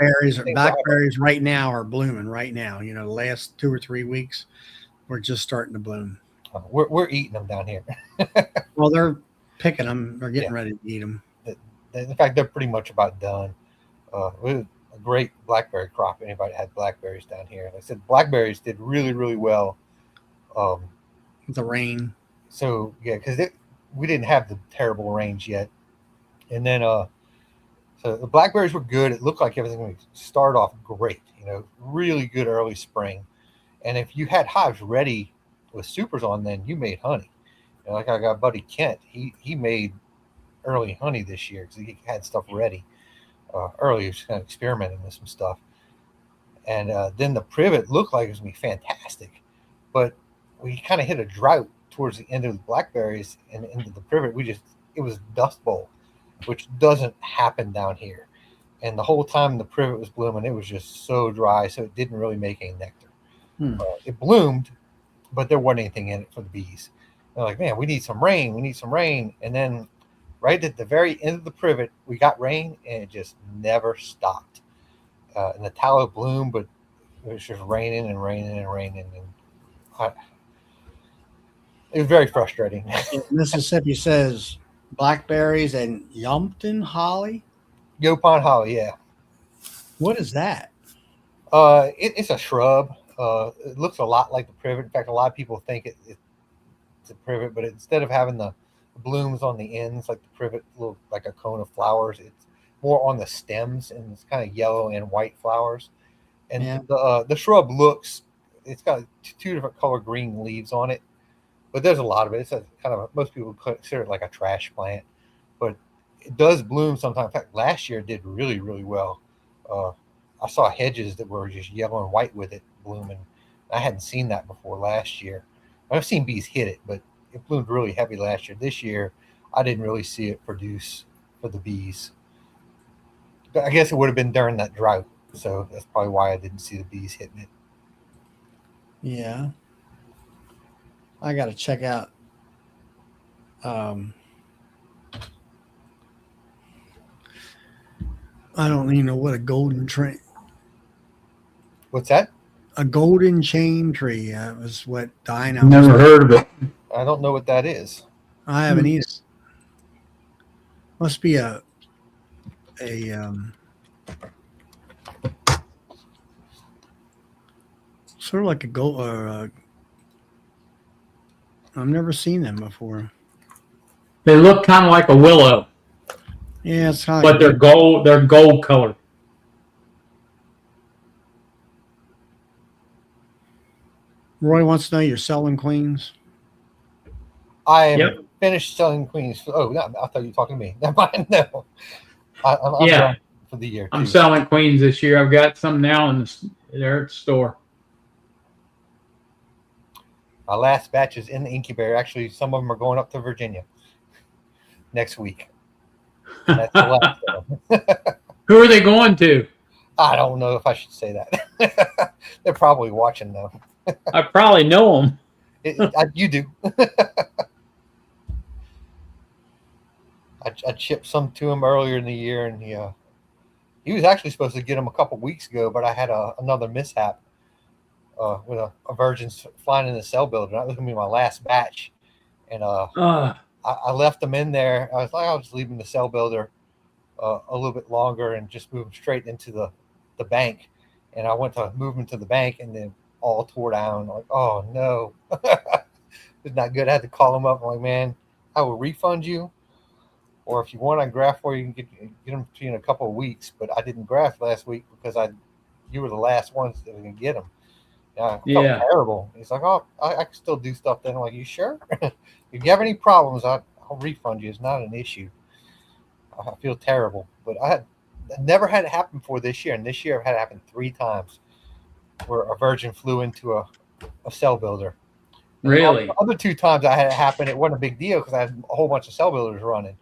blackberries right now are blooming right now. You know, the last 2 or 3 weeks, we're just starting to bloom. we're eating them down here. Well, they're picking them. They're getting Yeah. ready to eat them. In fact, they're pretty much about done. We had a great blackberry crop. Anybody had blackberries down here? And I said blackberries did really, really well. The rain. So yeah, because we didn't have the terrible rains yet, and then so the blackberries were good. It looked like everything would start off great. You know, really good early spring. And if you had hives ready with supers on, then you made honey. You know, like I got buddy Kent, he made early honey this year because he had stuff ready early. He was kind of experimenting with some stuff, and then the privet looked like it was gonna be fantastic, but we kind of hit a drought towards the end of the blackberries and into the privet. It was dust bowl, which doesn't happen down here. And the whole time the privet was blooming, it was just so dry, so it didn't really make any nectar. It bloomed, but there wasn't anything in it for the bees. They're like, man, we need some rain. We need some rain. And then right at the very end of the privet, we got rain, and it just never stopped. And the tallow bloomed, but it was just raining and raining and raining. And it was very frustrating. Mississippi says blackberries and Yumpton holly. Yopon holly, yeah. What is that? It's a shrub. It looks a lot like the privet. In fact, a lot of people think it's a privet, but instead of having the blooms on the ends like the privet, look like a cone of flowers, it's more on the stems, and it's kind of yellow and white flowers. And Yeah. the shrub it's got 2 different color green leaves on it, but there's a lot of it. It's a kind of most people consider it like a trash plant, but it does bloom sometimes. In fact, last year it did really, really well. I saw hedges that were just yellow and white with it blooming. I hadn't seen that before last year. I've seen bees hit it, but it bloomed really heavy last year. This year, I didn't really see it produce for the bees. But I guess it would have been during that drought, so that's probably why I didn't see the bees hitting it. Yeah. I got to check out. I don't even know what a golden tree. What's that? A golden chain tree. That was what Dinah. Never heard of it. I don't know what that is. I haven't either. Must be a sort of like a gold. I've never seen them before. They look kind of like a willow, Yeah, it's kind of but they're gold. They're gold colored. Roy wants to know you're selling queens. I am Yep. finished selling queens. Oh, no, I thought you were talking to me. Never mind. No, I'm Yeah. done for the year. I'm too. selling queens this year. I've got some now they're at the store. My last batch is in the incubator. Actually, some of them are going up to Virginia next week. And that's the last of them. Who are they going to? I don't know if I should say that. They're probably watching though. I probably know them. You do. I chipped some to him earlier in the year, and he was actually supposed to get them a couple weeks ago, but I had another mishap with a virgin flying in the cell builder. That was going to be my last batch, and I left them in there. I was like, I'll just leave them in the cell builder a little bit longer and just move them straight into the bank. And I went to move them to the bank, and then all tore down. I'm like, oh no, it's not good. I had to call them up. I'm like, man, I will refund you, or if you want, I graft for you and get them to you in a couple of weeks. But I didn't graft last week because you were the last ones that were gonna get them. I felt terrible. He's like, oh, I can still do stuff then. I'm like, you sure? If you have any problems, I'll refund you. It's not an issue. I feel terrible. But I never had it happen before this year, and this year I've had it happen 3 times where a virgin flew into a cell builder. And Really? the other 2 times I had it happen, it wasn't a big deal because I had a whole bunch of cell builders running.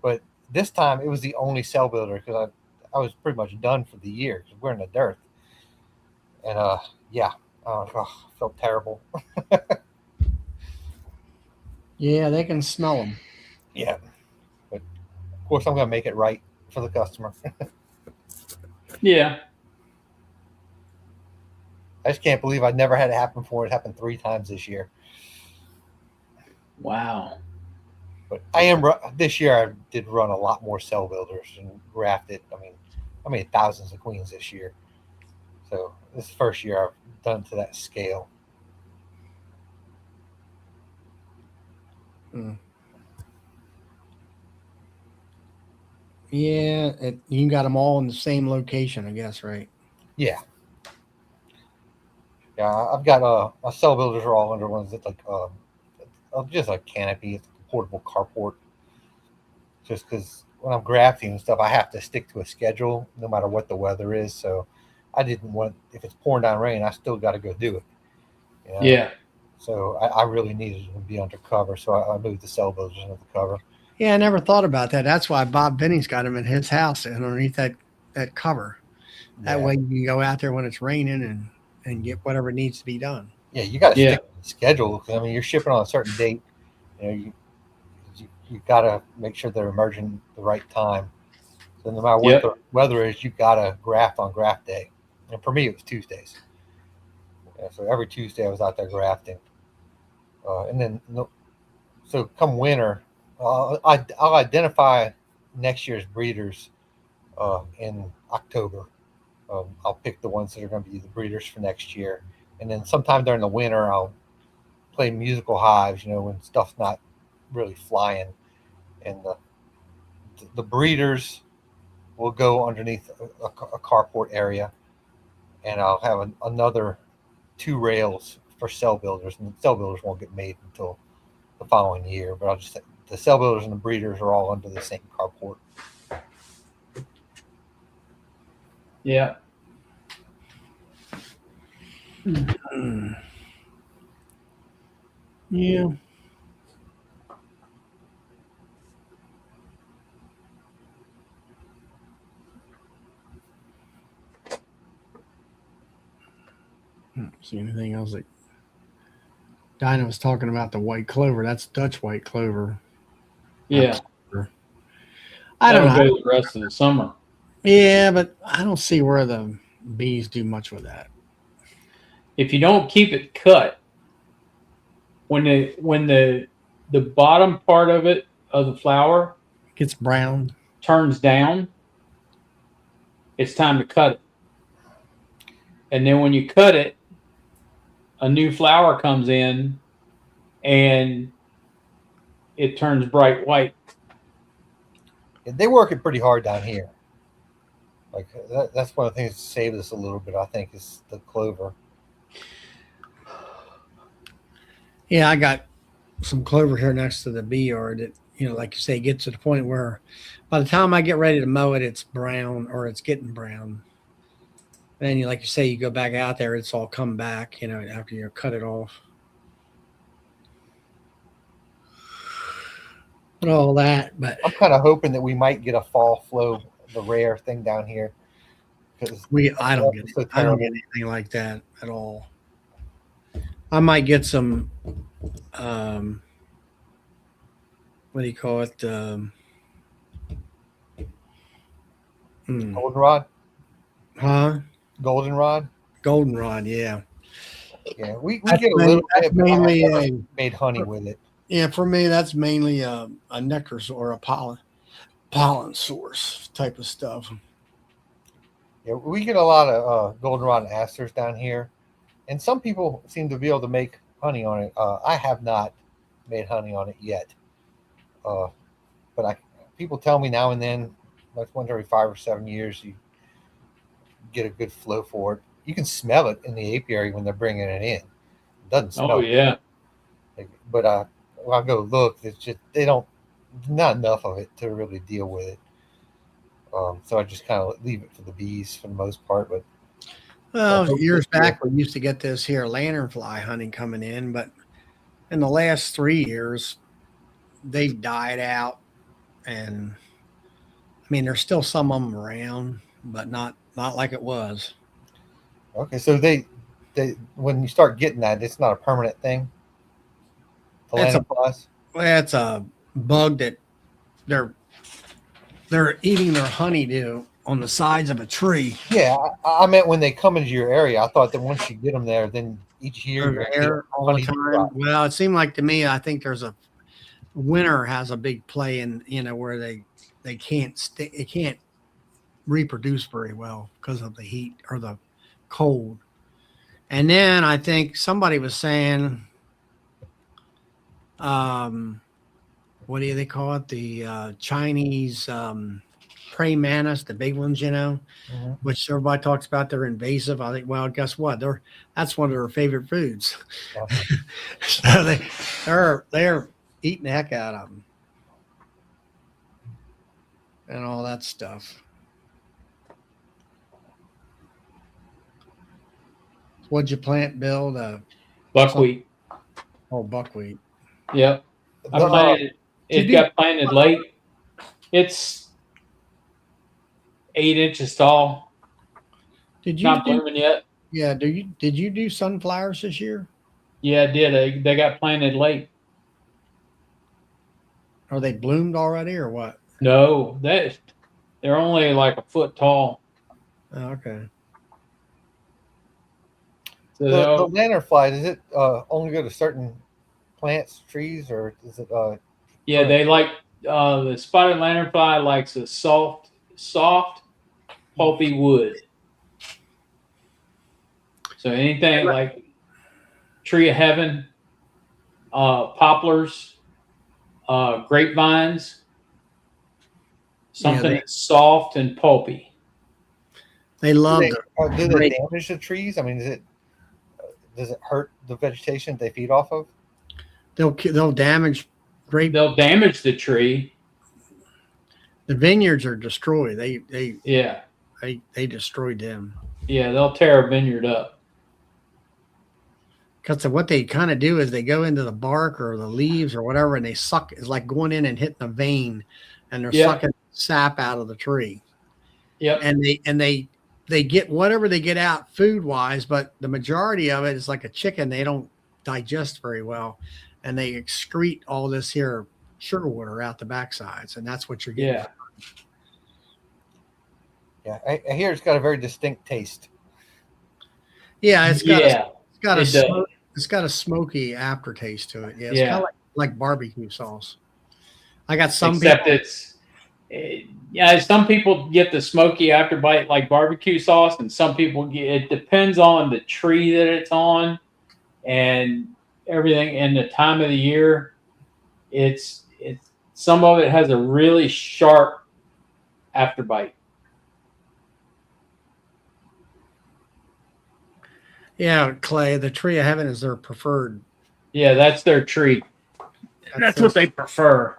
But this time it was the only cell builder because I was pretty much done for the year because we're in the dirt. And yeah, I felt terrible. Yeah, they can smell them. Yeah, but of course I'm gonna make it right for the customer. Yeah. I just can't believe I never had it happen before. It happened 3 times this year. Wow. But this year I did run a lot more cell builders and grafted. I made thousands of queens this year. So this is the first year I've done to that scale. Yeah, you got them all in the same location, I guess, right? Yeah. Yeah, I've got my cell builders are all under ones that just like canopy, it's a portable carport. Just because when I'm grafting and stuff, I have to stick to a schedule no matter what the weather is. So I didn't want, if it's pouring down rain, I still got to go do it. You know? Yeah. So I really needed to be under cover. So I moved the cell builders under the cover. Yeah, I never thought about that. That's why Bob Benny's got them in his house and underneath that cover. That way you can go out there when it's raining and get whatever needs to be done. Yeah, you got to stick to the schedule. Because you're shipping on a certain date. You got to make sure they're emerging the right time. So no matter what the weather is, you got to graft on graft day. And for me, it was Tuesdays. Yeah, so every Tuesday I was out there grafting. And then, so come winter, I'll identify next year's breeders in October. I'll pick the ones that are going to be the breeders for next year. And then sometime during the winter, I'll play musical hives, when stuff's not really flying. And the breeders will go underneath a carport area. And I'll have another 2 rails for cell builders. And the cell builders won't get made until the following year. But the cell builders and the breeders are all under the same carport. Yeah. Yeah. See anything else? Like Dinah was talking about the white clover. That's Dutch white clover. Yeah. I don't know. Go the rest of the summer. Yeah, but I don't see where the bees do much with that. If you don't keep it cut, when the bottom part of the flower gets brown, turns down, it's time to cut it. And then when you cut it, a new flower comes in and it turns bright white. They work it pretty hard down here. Like that's one of the things that saved us a little bit, I think, is the clover. Yeah, I got some clover here next to the bee yard that, like you say, gets to the point where by the time I get ready to mow it, it's brown or it's getting brown. Then, like you say, you go back out there, it's all come back, after you cut it off. And all that, but I'm kind of hoping that we might get a fall flow, the rare thing down here. Because I don't get anything like that at all. I might get some, what do you call it? Goldenrod? Huh? Goldenrod? Goldenrod, yeah. Yeah, we get a little bit, mainly but I made honey with it. Yeah, for me, that's mainly a nectar or a pollen source type of stuff. Yeah, we get a lot of goldenrod and asters down here, and some people seem to be able to make honey on it. I have not made honey on it yet, but people tell me now and then, like once every 5 or 7 years, you get a good flow for it. You can smell it in the apiary when they're bringing it in. It doesn't smell. Oh yeah. But when I go look, it's just not enough of it to really deal with it. So I just kind of leave it for the bees for the most part. But Well, hope years this year- back, we used to get this here lanternfly hunting coming in, but in the last 3 years, they've died out. And I mean, there's still some of them around, but not like it was. Okay, so they when you start getting that, it's not a permanent thing. The It's a lanternflies. Well, it's a bug that they're they're eating their honeydew on the sides of a tree. Yeah, I meant when they come into your area. I thought that once you get them there, then each year They're you're gonna there get all the honeydew time. crop. Well, it seemed like to me, I think there's a winter has a big play in where they can't stay, it can't reproduce very well because of the heat or the cold. And then I think somebody was saying, what do they call it? The Chinese praying mantis, the big ones, Mhm. which everybody talks about. They're invasive. I think, well, guess what? That's one of their favorite foods. Yeah. So they're eating the heck out of them and all that stuff. What'd you plant, Bill? Buckwheat. Buckwheat. Yep. I The, planted Did it. you- Got planted late. It's 8 inches tall. Did you Not do? blooming yet. Yeah. Did you do sunflowers this year? Yeah, I did. They got planted late. Are they bloomed already or what? No, they're only like a foot tall. Oh, okay. So the they'll- lanternfly, does it only go to certain plants, trees, or is it? yeah, they like the spotted lanternfly likes a soft, pulpy wood. So anything like tree of heaven, poplars, grapevines, something they- that's soft and pulpy. They Do love they, the do they great- damage the trees? I mean, does it hurt the vegetation they feed off of? they'll damage grape. They'll damage the tree. The vineyards are destroyed. Yeah, They destroyed them. yeah, they'll tear a vineyard up. Because what they kind of do is they go into the bark or the leaves or whatever, and they suck. It's like going in and hitting a vein, and they're Yeah. sucking sap out of the tree. Yep. And they get whatever they get out food wise, but the majority of it is like a chicken. They don't digest very well, and they excrete all this here sugar water out the backsides, and that's what you're getting. Yeah. Yeah, I hear it's got a very distinct taste. Yeah, it's got Yeah. It does. it's got a smoky aftertaste to it. Yeah, it's Yeah. kind of like barbecue sauce. I got some Except people, yeah, some people get the smoky afterbite like barbecue sauce, and some people get it depends on the tree that it's on and everything and the time of the year. It's some of it has a really sharp afterbite. yeah, Clay. The tree of heaven is their preferred. Yeah, that's their tree. That's what they prefer.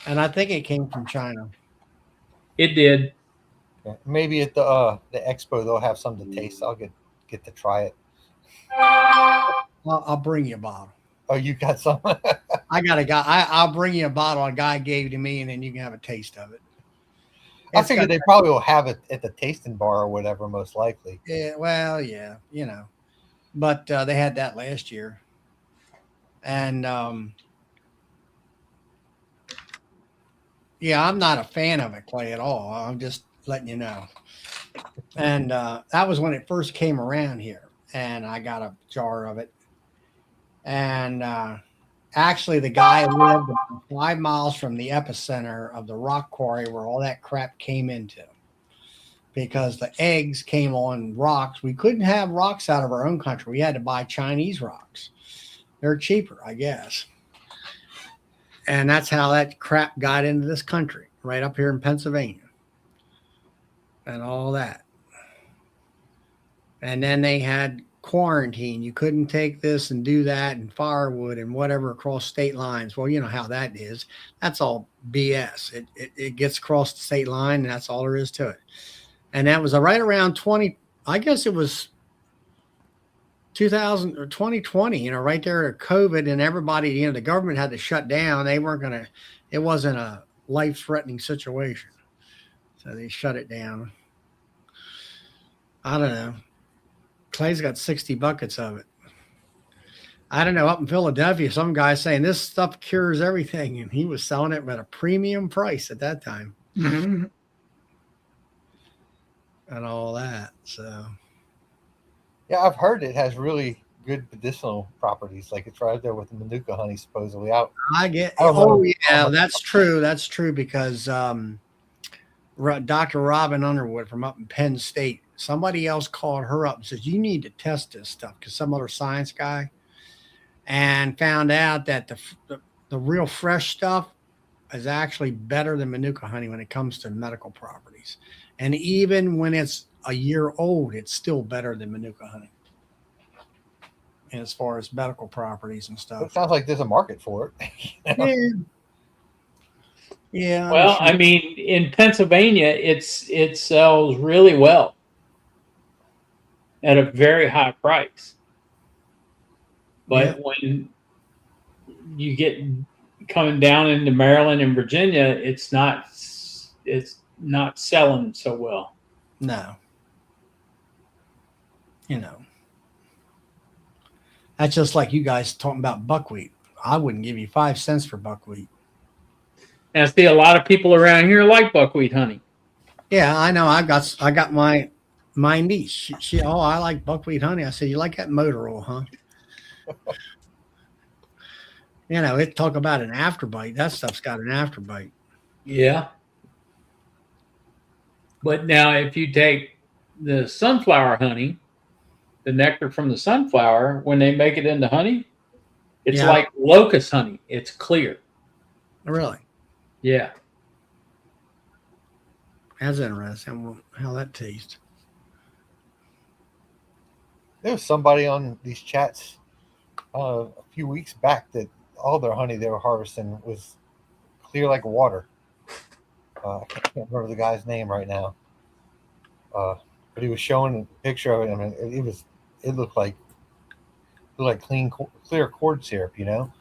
And I think it came from China. It did. Yeah, maybe at the expo they'll have some to taste. I'll get to try it. I'll bring you a bottle. Oh, you got some? I got a guy. I'll bring you a bottle a guy gave to me, and then you can have a taste of it. I It's figure got- they probably will have it at the tasting bar or whatever, most likely. Yeah, well, yeah, but they had that last year, and yeah, I'm not a fan of it, Clay, at all. I'm just letting you know. And that was when it first came around here, and I got a jar of it. And actually, the guy lived about 5 miles from the epicenter of the rock quarry where all that crap came into, because the eggs came on rocks. We couldn't have rocks out of our own country. We had to buy Chinese rocks. They're cheaper, I guess. And that's how that crap got into this country, right up here in Pennsylvania and all that. And then they had quarantine. You couldn't take this and do that and firewood and whatever across state lines. Well, you know how that is. That's all BS. It gets across the state line, and that's all there is to it. And that was right around 20. I guess it was 2000 or 2020. You know, right there at COVID, and everybody. You know, the government had to shut down. They weren't gonna. It wasn't a life-threatening situation, so they shut it down. I don't know. Clay's got 60 buckets of it. I don't know. Up in Philadelphia, some guy saying this stuff cures everything, and he was selling it at a premium price at that time, Mhm. and all that. So, Yeah, I've heard it has really good medicinal properties. Like it's right there with the Manuka honey, supposedly. I get. I don't know. Oh yeah, that's true. That's true because Dr. Robin Underwood from up in Penn State, somebody else called her up and says you need to test this stuff because some other science guy, and found out that the real fresh stuff is actually better than Manuka honey when it comes to medical properties. And even when it's a year old, it's still better than Manuka honey. And as far as medical properties and It stuff. sounds like there's a market for it. Yeah. Yeah. Well, I mean, in Pennsylvania, it sells really well at a very high price. But when you get coming down into Maryland and Virginia, it's not selling so well. No. You know. That's just like you guys talking about buckwheat. I wouldn't give you 5 cents for buckwheat. And I see a lot of people around here like buckwheat honey. Yeah, I know. I got my niece. She I like buckwheat honey. I said, you like that motor oil, huh? You know, it talk about an afterbite. That stuff's got an afterbite. Yeah. But now if you take the sunflower honey, the nectar from the sunflower, when they make it into honey, it's like locust honey. It's clear. Really? Yeah. That's interesting. How that tastes. There was somebody on these chats a few weeks back that all their honey they were harvesting was clear like water. I can't remember the guy's name right now, but he was showing a picture of it. I mean, it looked like clear corn syrup. You know,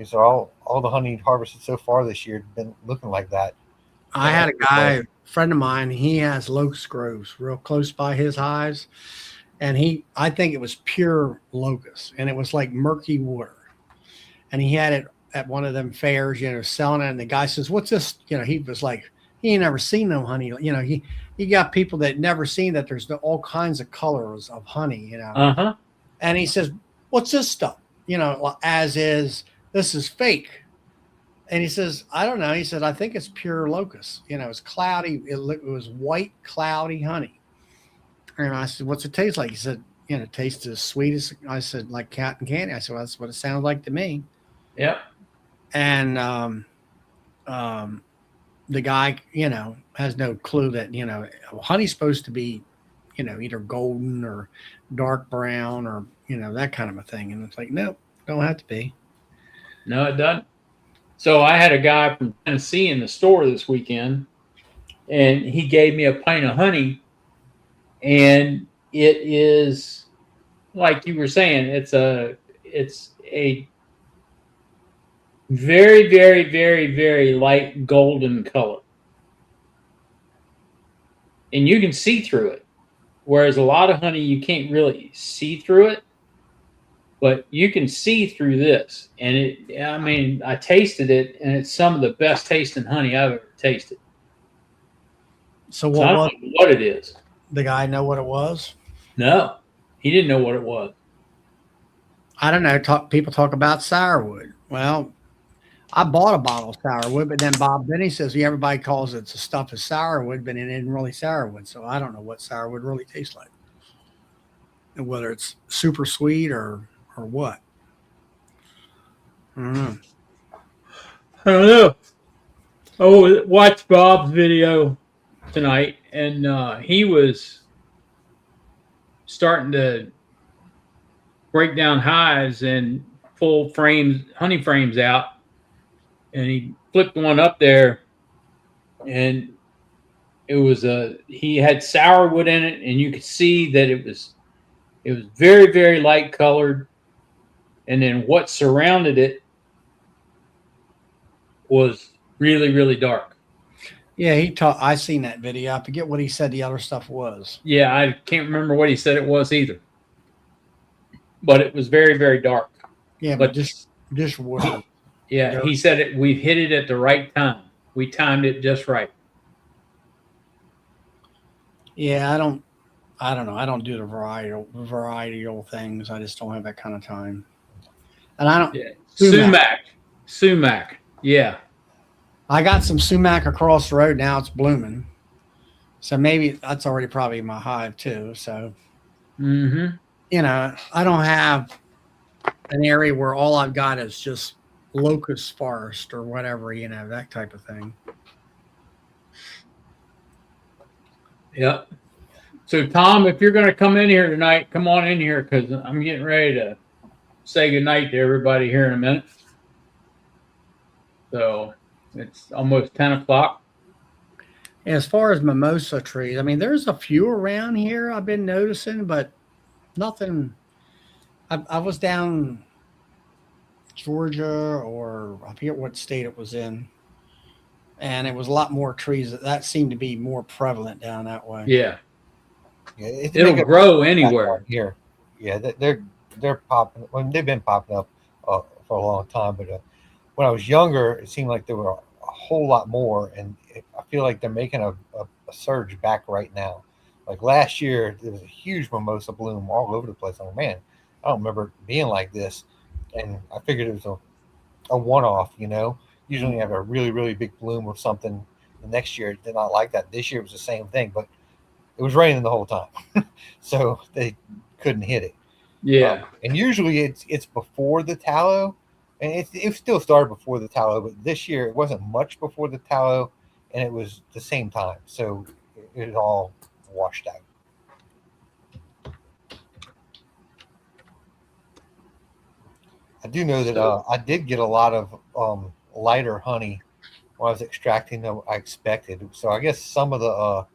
so all the honey harvested so far this year had been looking like that. I had a guy, friend of mine. He has locust groves real close by his hives, and I think it was pure locust, and it was like murky water. And he had it at one of them fairs, you know, selling it. And the guy says, "What's this?" You know, he was like, he ain't never seen no honey. You know, he got people that never seen that there's all kinds of colors of honey. You know, Uh-huh. and he says, "What's this stuff?" You know, as is, this is fake. And he says, I don't know. He said, I think it's pure locust. You know, it's cloudy. It was white, cloudy honey. And I said, what's it taste like? He said, you know, it tastes as sweet as, I said, like cotton candy. I said, well, that's what it sounds like to me. Yep. And the guy, you know, has no clue that, you know, honey's supposed to be, you know, either golden or dark brown or, you know, that kind of a thing. And it's like, no, don't have to be. No, it doesn't. So I had a guy from Tennessee in the store this weekend, and he gave me a pint of honey, and it is like you were saying, it's a very, very, very, very light golden color, and you can see through it. Whereas a lot of honey, you can't really see through it. But you can see through this, and I mean, I tasted it, and it's some of the best tasting honey I've ever tasted. So I don't know what it is. The guy know what it was? No, he didn't know what it was. I don't know. People talk about sourwood. Well, I bought a bottle of sourwood, but then Bob Benny says everybody calls it the stuff of sourwood, but it isn't really sourwood. So I don't know what sourwood really tastes like, and whether it's super sweet or what. I don't know. I don't know. Oh, watched Bob's video tonight, and he was starting to break down hives and pull honey frames out, and flipped one up there, and it was he had sourwood in it, and you could see that it was very, very light colored, and then what surrounded it was really, really dark. Yeah, he taught. I seen that video. I forget what he said the other stuff was. Yeah, I can't remember what he said it was either, but it was very, very dark. Yeah, but But just wood. yeah, he said it. We hit it at the right time. We timed it just right. Yeah, I don't know. I don't do the varietal things. I just don't have that kind of time. And I don't. Yeah, Sumac. sumac. Yeah, I got some sumac across the road now. It's blooming. So maybe that's already probably my hive too. So, mm-hmm. I don't have an area where all I've got is just locust forest or whatever, that type of thing. Yep. So, Tom, if you're going to come in here tonight, come on in here because I'm getting ready to say goodnight to everybody here in a minute. So, it's almost 10 o'clock. As far as mimosa trees, I mean, there's a few around here I've been noticing, but nothing. I was down Georgia, or I forget what state it was in, and it was a lot more trees. That seemed to be more prevalent down that way. Yeah. Yeah, It'll grow anywhere. Here. Yeah, they're popping. Well, they've been popping up for a long time. But when I was younger, it seemed like there were a whole lot more, and I feel like they're making a surge back right now. Like last year, there was a huge mimosa bloom all over the place. I'm like, man, I don't remember it being like this, and I figured it was a one-off. Usually you have a really, really big bloom or something. The next year, it did not like that. This year it was the same thing, but it was raining the whole time, so they couldn't hit it. Yeah. And usually it's before the tallow, and it still started before the tallow, but this year it wasn't much before the tallow, and it was the same time, so it all washed out. I do know that I did get a lot of lighter honey when I was extracting than I expected. So I guess some of the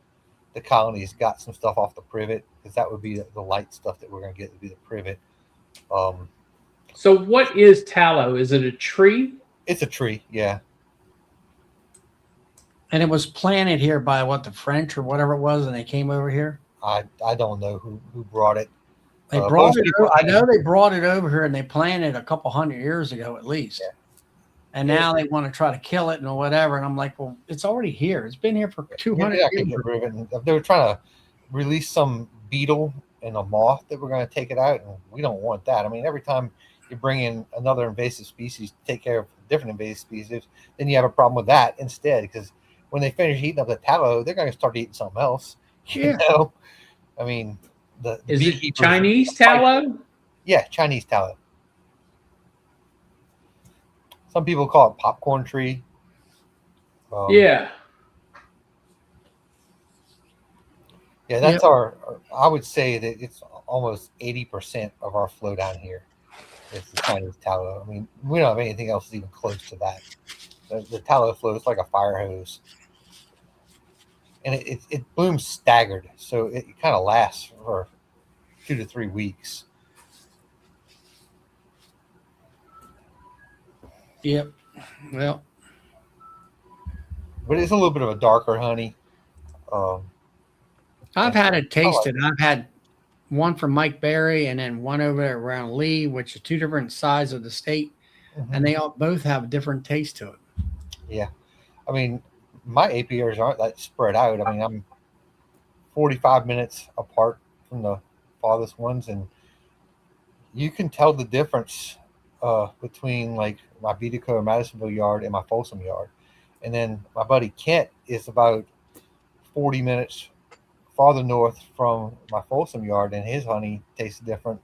colonies got some stuff off the privet, because that would be the light stuff that we're going to get to be the privet. So what is tallow? Is it a tree? It's a tree, yeah. And it was planted here by the French or whatever it was, and they came over here. I don't know who brought it. They brought it. I know they brought it over here, and they planted a couple 100 years ago at least. Yeah. And now they want to try to kill it and whatever. And I'm like, well, it's already here. It's been here for 200 years. They were trying to release some beetle and a moth that were going to take it out, and we don't want that. I mean, every time you bring in another invasive species to take care of different invasive species, then you have a problem with that instead, because when they finish eating up the tallow, they're going to start eating something else. Yeah. I mean, is it Chinese tallow? Yeah, Chinese tallow. Some people call it popcorn tree. Yeah. Yeah, that's I would say that it's almost 80% of our flow down here is the Chinese tallow. I mean, we don't have anything else even close to that. The tallow flows like a fire hose. And it blooms staggered, so it kind of lasts for 2 to 3 weeks. Yep. Well, but it's a little bit of a darker honey. I've had it tasted. I've had one from Mike Berry and then one over there around Lee, which are two different sides of the state, and they both have a different taste to it. Yeah, I mean, my apiaries aren't that spread out. I mean, I'm 45 minutes apart from the farthest ones, and you can tell the difference between like my Bedeco or Madisonville yard and my Folsom yard. And then my buddy Kent is about 40 minutes farther north from my Folsom yard, and his honey tastes different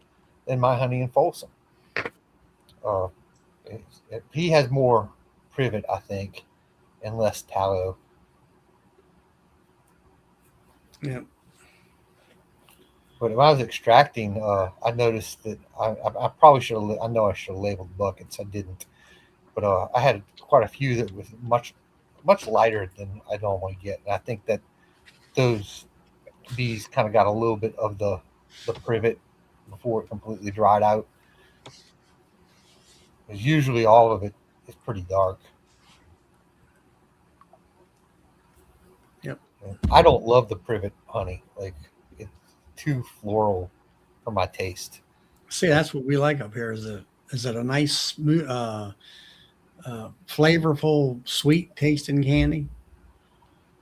than my honey in Folsom. He has more privet, I think, and less tallow. Yeah. But when I was extracting, I noticed that I probably should have. I know I should have labeled buckets. I didn't. But I had quite a few that was much lighter than I normally get, and I think that those bees kind of got a little bit of the privet before it completely dried out. Because usually all of it is pretty dark. Yep. I don't love the privet honey. Like, it's too floral for my taste. See, that's what we like up here. Is it a nice, smooth, flavorful, sweet tasting candy?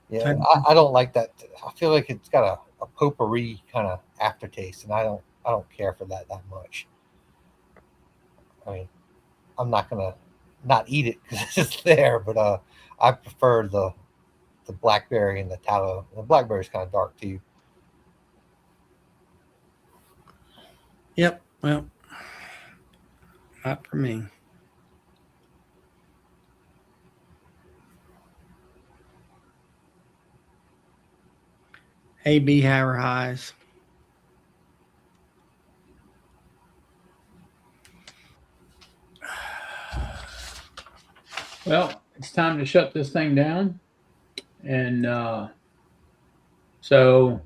Yeah, I don't like that. I feel like it's got a potpourri kind of aftertaste, and I don't care for that much. I mean, I'm not gonna not eat it because it's there, but I prefer the blackberry and the tallow. The blackberry's kind of dark too. Yep. Well, not for me. Hey, Beehiver Highs. Well, it's time to shut this thing down. And so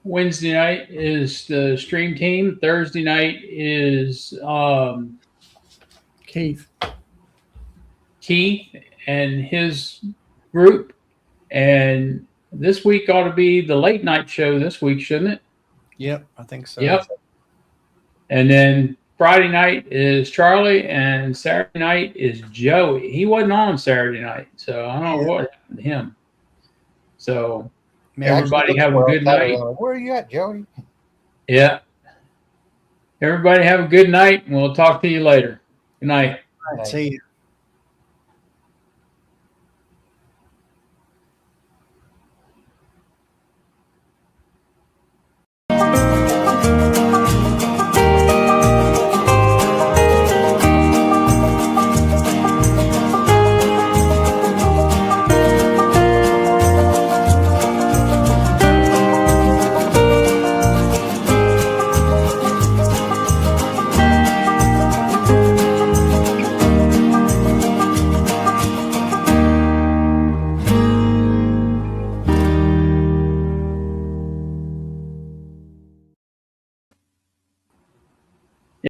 Wednesday night is the stream team. Thursday night is Keith. Keith and his group. And this week ought to be the late night show this week, shouldn't it? Yep, I think so. Yep. And then Friday night is Charlie, and Saturday night is Joey. He wasn't on Saturday night, so I don't know what happened to him. So everybody have a good night. Where are you at, Joey? Yeah. Everybody have a good night, and we'll talk to you later. Good night. See you.